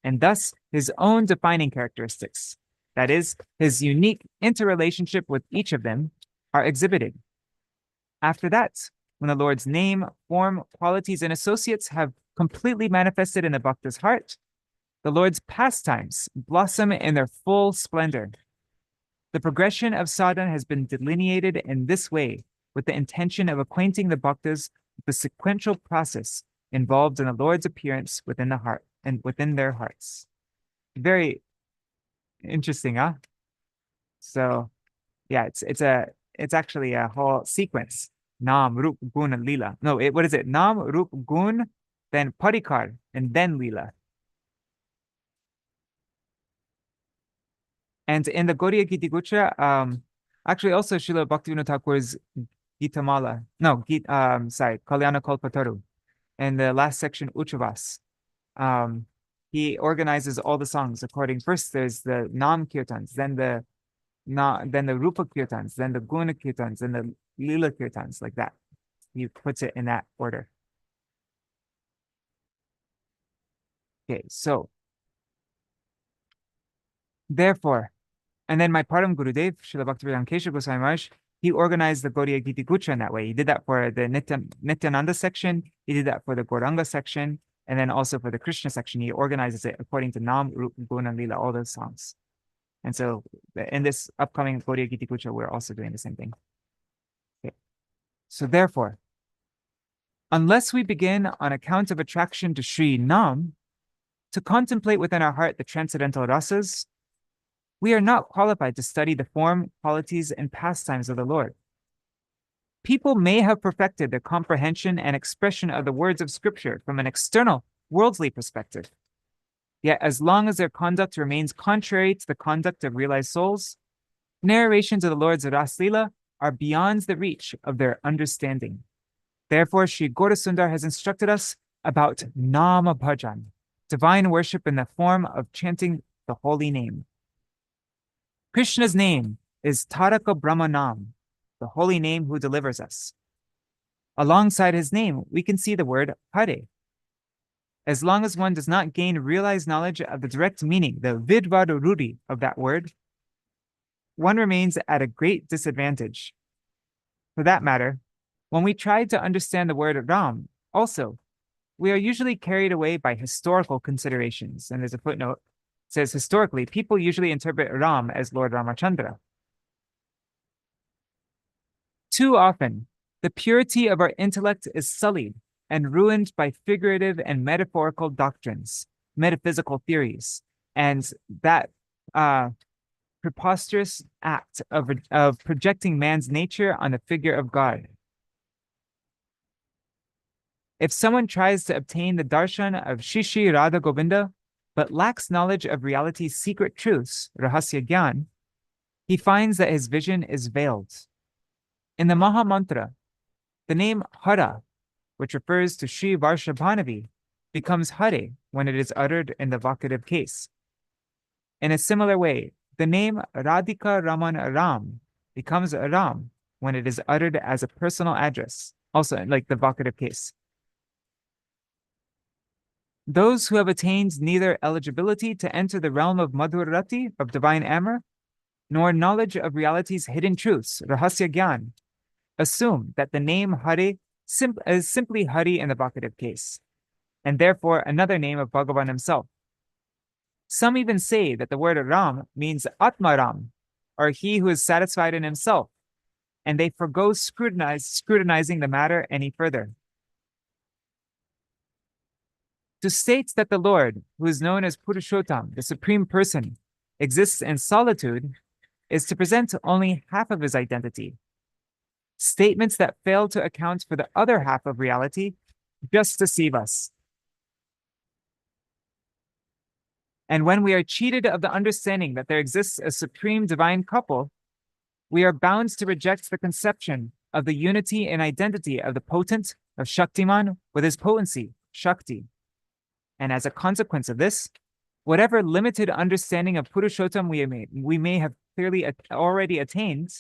and thus his own defining characteristics, that is, his unique interrelationship with each of them, are exhibited. After that, when the Lord's name, form, qualities, and associates have completely manifested in the bhakta's heart, the Lord's pastimes blossom in their full splendor. The progression of sadhana has been delineated in this way with the intention of acquainting the bhaktas with the sequential process involved in the Lord's appearance within the heart and within their hearts. Very interesting, huh? So, yeah, it's actually a whole sequence. Nam, Rup, Gun, and Lila. No, what is it? Nam, Rup, Gun, then Parikar, and then Lila. And in the Gaudiya Gita-gucha, actually also Srila Bhaktivinoda Thakur's Gitamala, Kalyana Kalpataru, and the last section, Uchavas. He organizes all the songs according, first there's the Nam Kirtans, then the Rupa Kirtans, then the Guna Kirtans, then the Lila Kirtans, like that. He puts it in that order. Okay, so therefore, and then my Param Gurudev, Srila Bhaktivedanta Keshav Goswami Maharaj, he organized the Gaudiya Gita-gucha in that way. He did that for the Nityananda section, he did that for the Gauranga section, and then also for the Krishna section, he organizes it according to Nam, Rup, Guna, Lila, all those songs. And so in this upcoming Gaudiya Gita-gucha, we're also doing the same thing. Okay. So therefore, unless we begin on account of attraction to Sri Nam, to contemplate within our heart the transcendental rasas, we are not qualified to study the form, qualities, and pastimes of the Lord. People may have perfected their comprehension and expression of the words of Scripture from an external, worldly perspective. Yet as long as their conduct remains contrary to the conduct of realized souls, narrations of the Lord's Ras Lila are beyond the reach of their understanding. Therefore, Sri Gaurasundar has instructed us about Nama Bhajan, divine worship in the form of chanting the holy name. Krishna's name is Taraka Brahmanam, the holy name who delivers us. Alongside his name, we can see the word Hare. As long as one does not gain realized knowledge of the direct meaning, the vidvadurudi of that word, one remains at a great disadvantage. For that matter, when we try to understand the word Ram, also, we are usually carried away by historical considerations. And there's a footnote. It says, historically, people usually interpret Ram as Lord Ramachandra. Too often, the purity of our intellect is sullied and ruined by figurative and metaphorical doctrines, metaphysical theories, and that preposterous act of projecting man's nature on the figure of God. If someone tries to obtain the darshan of Shri Radha Govinda, but lacks knowledge of reality's secret truths, rahasya gyan, he finds that his vision is veiled. In the Maha Mantra, the name Hara, which refers to Sri Varshabhanavi, becomes Hare when it is uttered in the vocative case. In a similar way, the name Radhika Raman Ram becomes Ram when it is uttered as a personal address, also like the vocative case. Those who have attained neither eligibility to enter the realm of Madhurati, of divine amor, nor knowledge of reality's hidden truths, rahasya gyan, assume that the name Hare is simply Hari in the vocative case, and therefore another name of Bhagavan himself. Some even say that the word Ram means Atma Ram, or he who is satisfied in himself, and they forgo scrutinizing the matter any further. To state that the Lord, who is known as Purushottam, the Supreme Person, exists in solitude, is to present only half of his identity. Statements that fail to account for the other half of reality just deceive us. And when we are cheated of the understanding that there exists a supreme divine couple, we are bound to reject the conception of the unity and identity of the potent, of Shaktiman, with his potency, Shakti. And as a consequence of this, whatever limited understanding of Purushottam we may have clearly already attained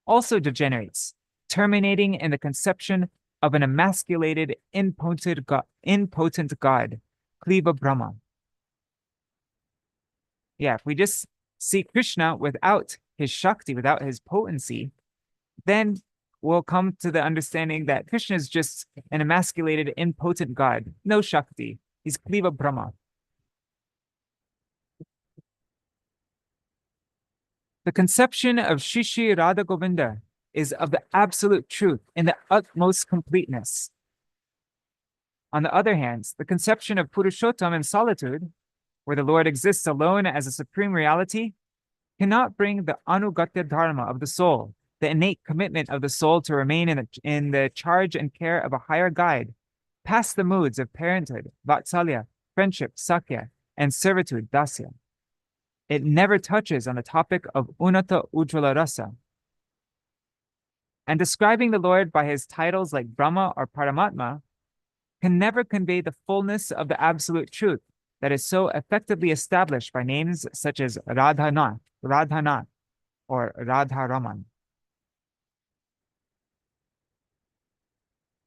also degenerates, terminating in the conception of an emasculated, impotent God, Kliva Brahma. Yeah, if we just see Krishna without his Shakti, without his potency, then we'll come to the understanding that Krishna is just an emasculated, impotent God, no Shakti. He's Kliva Brahma. The conception of Shri Radha Govinda is of the absolute truth in the utmost completeness. On the other hand, the conception of Purushottam in solitude, where the Lord exists alone as a supreme reality, cannot bring the anugatya dharma of the soul, the innate commitment of the soul to remain in the charge and care of a higher guide, past the moods of parenthood, vatsalya, friendship, sakya, and servitude, dasya. It never touches on the topic of Unata Ujjvala Rasa. And describing the Lord by his titles like Brahma or Paramatma can never convey the fullness of the absolute truth that is so effectively established by names such as Radhana, or Radharaman.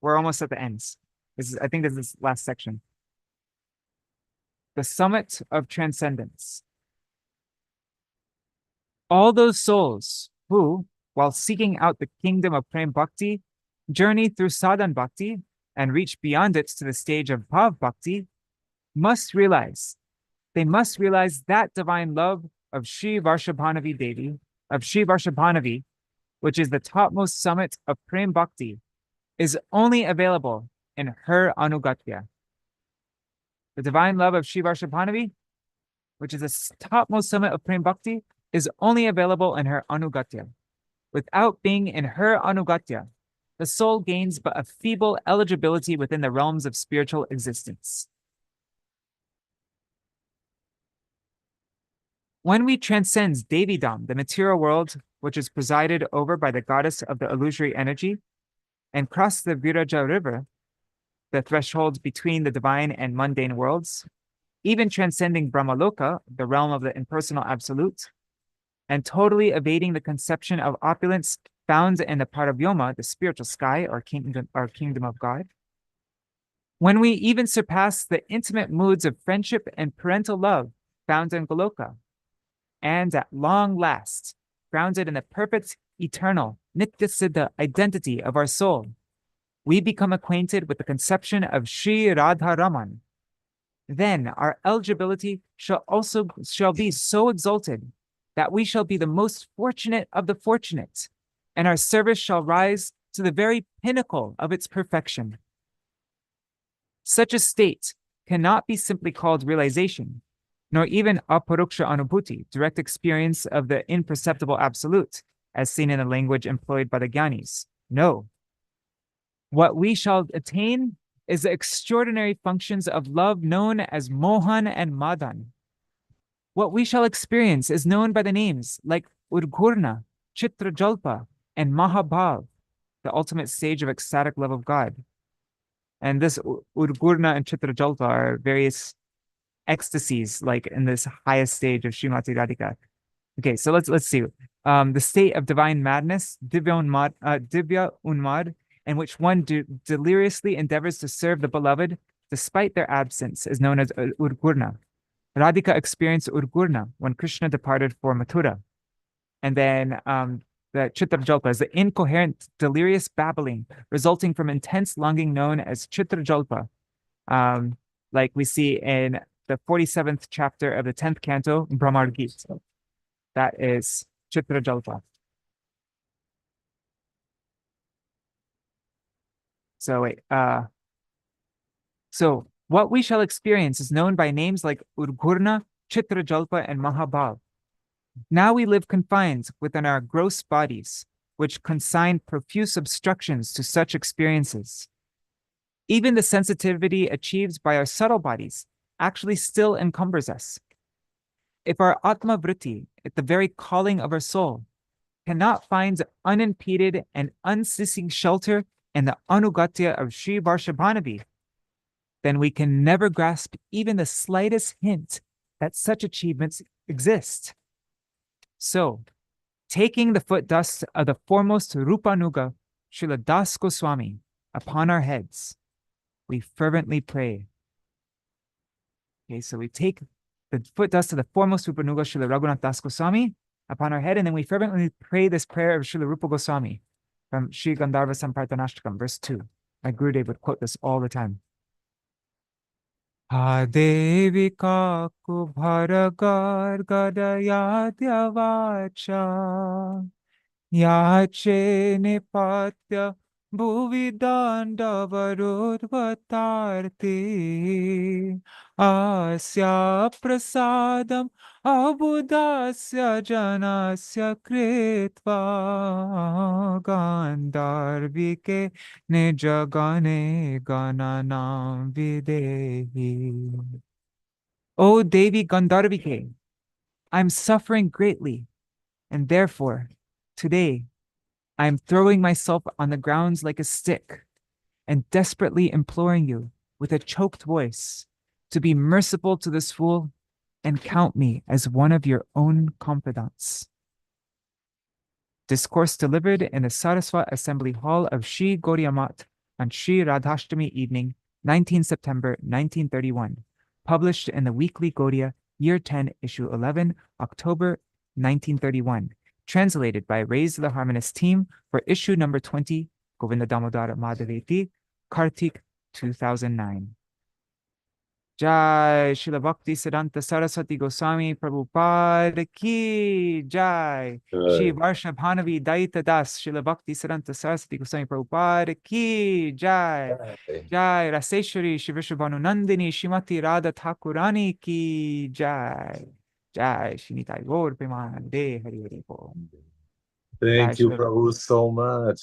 We're almost at the ends. I think this is the last section. The summit of transcendence. All those souls who, while seeking out the kingdom of Prem Bhakti, journey through Sadhan Bhakti and reach beyond it to the stage of Bhav Bhakti, must realize that divine love of Śrī Varshabhanavi Devi, of Śrī Varshabhanavi, which is the topmost summit of Prem Bhakti, is only available in her Anugatya. The divine love of Śrī Varshabhanavi, which is the topmost summit of Prem Bhakti, is only available in her Anugatya. Without being in her Anugatya, the soul gains but a feeble eligibility within the realms of spiritual existence. When we transcend Devidam, the material world, which is presided over by the goddess of the illusory energy, and cross the Viraja river, the threshold between the divine and mundane worlds, even transcending Brahmaloka, the realm of the impersonal absolute, and totally evading the conception of opulence found in the Paravyoma, the spiritual sky or kingdom of God. When we even surpass the intimate moods of friendship and parental love found in Goloka, and at long last, grounded in the perfect, eternal, Nitya-Siddha identity of our soul, we become acquainted with the conception of Śrī Radharaman. Then our eligibility shall be so exalted that we shall be the most fortunate of the fortunate, and our service shall rise to the very pinnacle of its perfection. Such a state cannot be simply called realization, nor even aparuksha anubhuti, direct experience of the imperceptible absolute, as seen in the language employed by the Gyanis. No. What we shall attain is the extraordinary functions of love known as Mohan and Madan. What we shall experience is known by the names like Udgurna, Chitrajalpa, and Mahabhav, the ultimate stage of ecstatic love of God. And this Udgurna and Chitrajalpa are various ecstasies, like in this highest stage of Srimati Radhika. Okay, so let's see. The state of divine madness, Divya Unmad, in which one deliriously endeavors to serve the beloved despite their absence, is known as Udgurna. Radhika experienced Udgurna when Krishna departed for Mathura. And then the Chitrajalpa is the incoherent, delirious babbling resulting from intense longing known as Chitrajalpa, like we see in the 47th chapter of the 10th canto, Brahmar Gita. That is Chitrajalpa. So wait, so what we shall experience is known by names like Urgurna, Chitrajalpa, and Mahabhav. Now we live confined within our gross bodies, which consign profuse obstructions to such experiences. Even the sensitivity achieved by our subtle bodies actually still encumbers us. If our Atma Vritti, at the very calling of our soul, cannot find unimpeded and unceasing shelter in the Anugatya of Śrī Vārshabhanavi, then we can never grasp even the slightest hint that such achievements exist. So, taking the foot dust of the foremost Rupanuga, Śrīla Das Gosvāmī, upon our heads, we fervently pray. Okay, so we take the foot dust of the foremost Rupanuga, Śrīla Raghunath Das Gosvāmī, upon our head, and then we fervently pray this prayer of Śrīla Rupa Gosvāmī from Śrī Gandharva Sampartanashtakam, verse 2. My Gurudev would quote this all the time. Devika kubharagar gadayadya vacha yache nipatya bhuvidandavarodvatarti asya prasadam abudasya janasya kritva gandharvike nijagane gananam videhi. O Devi Gandharvike, I'm suffering greatly, and therefore, today, I am throwing myself on the grounds like a stick and desperately imploring you with a choked voice to be merciful to this fool and count me as one of your own confidants. Discourse delivered in the Sarasvata Assembly Hall of Śrī Gauḍīya Maṭha on Śrī Rādhāṣṭamī evening, 19 September 1931. Published in the Weekly Gaudiya, Year 10, Issue 11, October 1931. Translated by Raised the Harmonist team for issue number 20, Govinda Damodara Madhaveti, Kārtika 2009. Jai Śrīla Bhaktisiddhānta Sarasvatī Gosvāmī Prabhupāda ki Jai. Shri Varshabhanavi Daita Das Śrīla Bhaktisiddhānta Sarasvatī Gosvāmī Prabhupāda ki Jai. Jai Raseshwari Shri Vrishabhanu Nandini Śrīmati Radha Ṭhākurani ki Jai. Jai Shri Nitai Gaur Premanande Hari Hari Bol. Thank you, Prabhu, so much.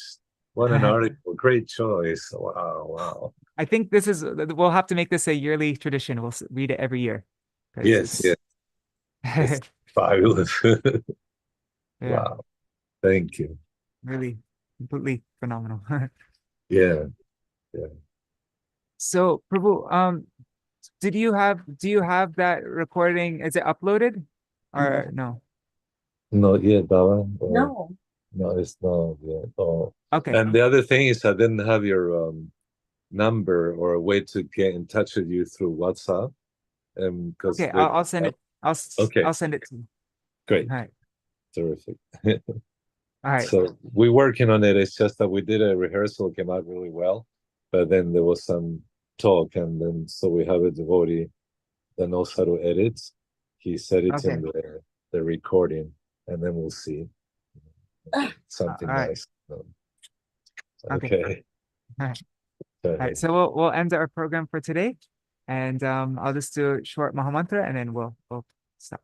What an article. Great choice. Wow, wow. I think this is, we'll have to make this a yearly tradition. We'll read it every year. Yes, yes. It's fabulous. Yeah. Wow. Thank you. Really, completely phenomenal. Yeah. Yeah. So, Prabhu, do you have that recording? Is it uploaded or no? Not yet, Baba. No. No, it's not yet. Oh. Okay. And the other thing is I didn't have your number or a way to get in touch with you through WhatsApp. Okay, I'll send it. I'll send it to you. Great. All right. Terrific. All right. So we're working on it. It's just that we did a rehearsal, came out really well, but then there was some talk, and then so we have a devotee that knows how to edit. He said it's in the recording, and then we'll see something nice. Okay. All right. All right. So we'll end our program for today, and I'll just do a short Mahamantra, and then we'll stop.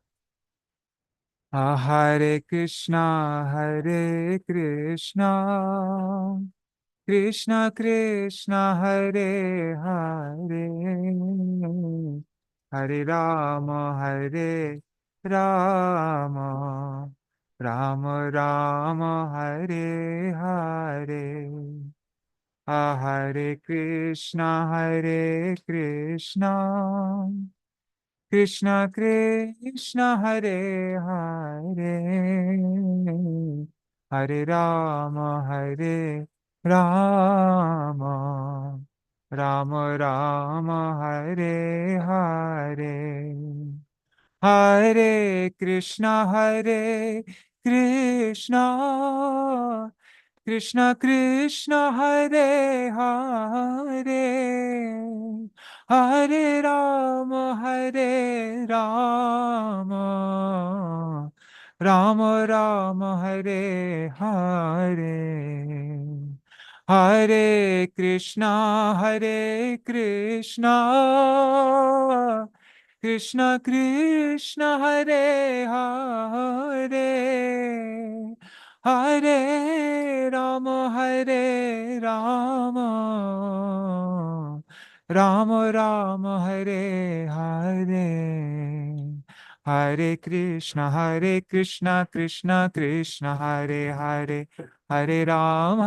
Hare Krishna, Hare Krishna, Krishna Krishna, Hare Hare, Hare Rama, Hare Rama, Rama Rama, Hare Hare. Hare Krishna, Hare Krishna, Krishna Krishna, Hare Hare, Hare Rama, Hare Rama, Rama Rama, Hare Hare. Hare Krishna, Hare Krishna, Krishna Krishna, Hare Hare, Hare Rama, Hare Rama, Rama Rama, Hare Hare, Hare Krishna, Krishna Krishna, Hare Hare, Hare Rama, Hare Rama, Rama Rama, Hare Hare, Hare Krishna, Krishna Krishna, Hare Hare, Hare Ram,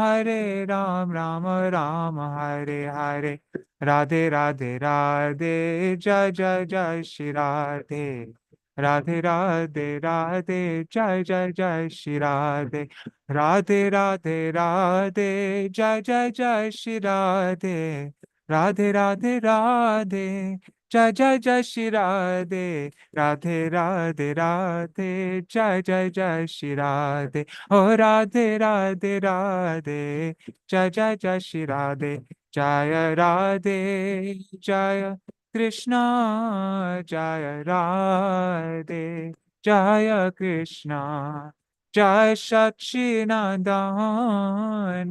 Rama Rama, Hare Hare, Radhe Radhe Radhe, Jai Jai Jai Shri Radhe, Radhe Radhe Radhe, Jai Jai Jai Shri Radhe, Radhe Radhe Radhe, Jai Jai Jai Shri Radhe, Radhe Radhe Radhe, Jai Jai Jai Shri Radhe, Radhe Radhe Radhe, Jai Jai Jai Shri Radhe, Oh Radhe Radhe Radhe, Jai Jai Jai Shri Radhe, Jaya Radhe, Jaya Krishna, Jaya Radhe, Jaya Krishna, Jai Satchidanand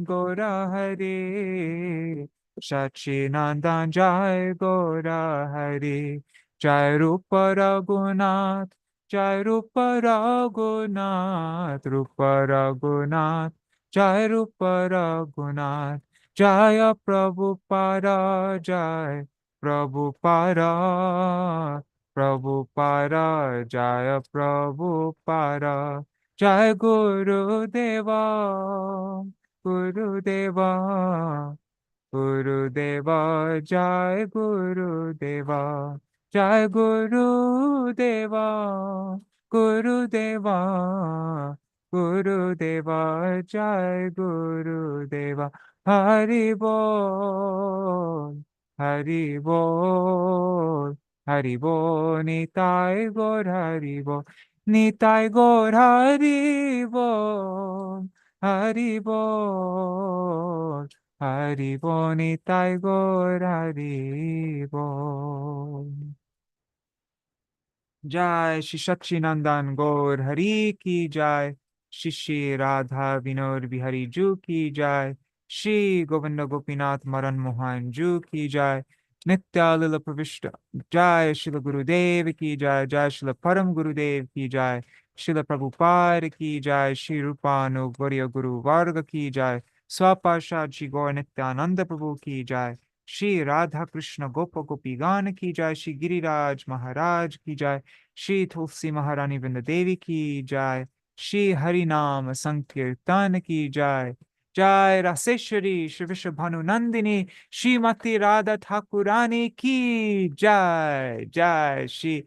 Gaura Hari, Satchidanand Jai Gaura Hari, Jai Rupa Raghunath, Jai Rupa Raghunath, Rupa Raghunath, Jai Rupa Raghunath, Jaya Prabhupada, Jai Prabhupada, Prabhupada, Jaya Prabhupada, Jai Guru Deva, Guru Deva, Guru Deva, Jai Guru Deva, Jai Guru Deva, Guru Deva, Guru Deva, Jai Guru Deva, Hari Bol, Hari Bol, Hari Bol, Nitai Gaur Hari Bol, Nitai Gaur Hari Bol, Hari Bol, Hari Bol, Nitai Gaur Hari Bol. Jai Shri Satchidanand Gaur Hari Ki Jai, Shri Radha Vinod Bihari Ju Ki Jai, Shri Govinda Gopinath Maran Mohan Ju Ki Jai, Nitya Lila Pravishta Jai, Srila Gurudev Ki Jai, Jai Srila Param Gurudev Ki Jai, Srila Prabhupada Ki Jai, Shri Rupanu Gauriya Guru Varga Ki Jai, Swapashad Shri Gaur Nityananda Prabhu Ki Jai, Śrī Rādhāṣṭamī Gopa Gopi Gan Ki Jai, Shri Giriraj Maharaj Ki Jai, Shri Tulsi Maharani Vrinda Devi Ki Jai, Shri Harinam Sankirtan Ki Jai, Jai Raseshwari Shri Vishabhanu Nandini, Shrimati Radha Ṭhākurani Ki Jai, Jai Shri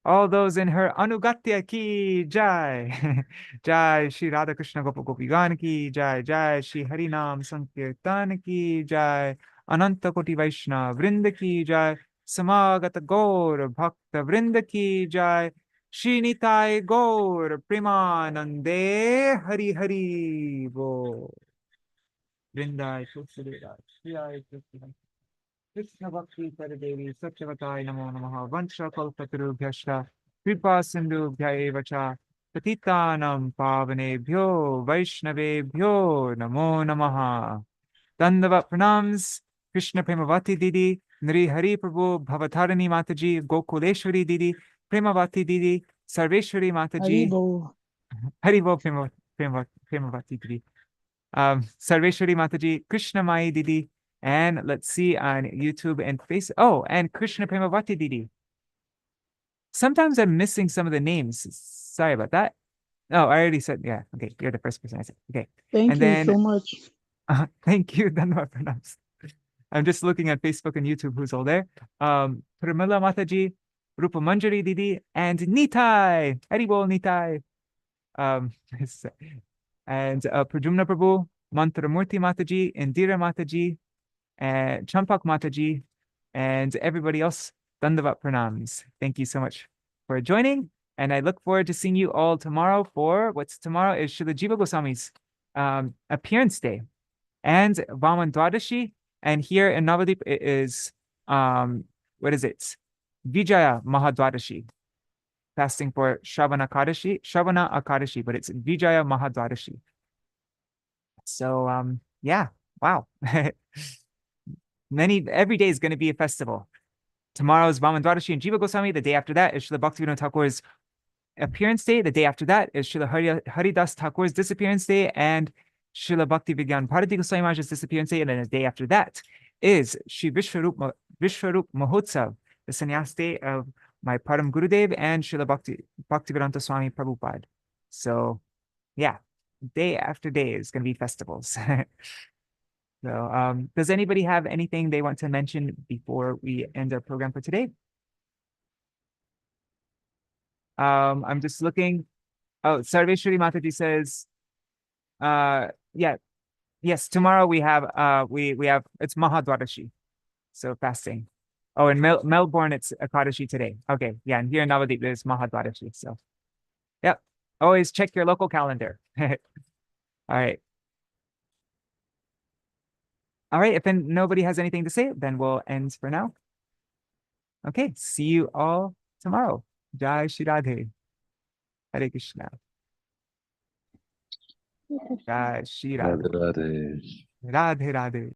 all those in her Anugatya Ki Jai, Jai Shri Radha Krishna Gopa Gopi Gan Ki Jai, Jai Shri Harinam Sankirtan Ki Jai, Ananta Koti Vaishnava Vrinda Ki Jai, Samagata Gaur Bhakta Vrinda Ki Jai, Shri Nitai Gaur Premanande Hari Hari Bo Vrindai Tulsideva Shri Ai Tulsideva Krishna Bhakti Paradevi Satyavatai Namo Namaha Vansha Kalpatarubhyashta Kripa Sindhubhya eva cha Patitanam Pavanebhyo Vaishnavebhyo Namo Namaha. Dandavat pranams, Krishna Premavati Didi, Nri Hari Prabhu Bhavatarani Mataji, Gokuleshwari Didi, Premavati Didi, Sarveshwari Mataji, Haribo. Haribo Premavati Didi, Sarveshwari Mataji, Krishna Mai Didi, and let's see on YouTube and Facebook. Oh, and Krishna Premavati Didi. Sometimes I'm missing some of the names. Sorry about that. Oh, I already said, yeah. Okay, you're the first person I said. Okay. Thank And you then, so much. thank you, Dhanwad Pranams. I'm just looking at Facebook and YouTube who's all there. Pramila Mataji, Rupa Manjari Didi, and Nitai. Haribol Nitai. And Prajumna Prabhu, Mantramurti Mataji, Indira Mataji, and Champak Mataji, and everybody else. Dandavat Pranams. Thank you so much for joining. And I look forward to seeing you all tomorrow for what's tomorrow is Śrīla Jiva Goswami's appearance day and Vaman Dwadashi. And here in Navadip it is what is it? Vijaya Mahadwadashi. Fasting for Shravana Akadashi, but it's Vijaya Mahadwadashi. So yeah, wow. Every day is going to be a festival. Tomorrow's Vaman Dwadashi and Jiva Goswami. The day after that is Śrīla Bhaktisiddhānta Thakur's appearance day. The day after that is Śrīla Haridas Thakur's disappearance day and Śrīla Bhakti Vigyan Bharati Goswami Maharaj's disappearance day. And then the day after that is Shri Vishwarup Mahotsav, the sannyas day of my Param Gurudev and Śrīla Bhaktivedanta Swami Prabhupada. So yeah, day after day is going to be festivals. So does anybody have anything they want to mention before we end our program for today? I'm just looking. Oh, Sarveshwari Mataji says, yeah, yes, tomorrow we have it's Mahadwadashi, so fasting. Oh, in Melbourne it's Akadashi today. Okay, yeah, and here in Navadip there's Mahadwadashi. So, yep, always check your local calendar. All right. All right, if nobody has anything to say, then we'll end for now. Okay, see you all tomorrow. Jai Shri Radhe. Hare Krishna. Jai Shri Radhe. Radhe Radhe. Radhe Radhe.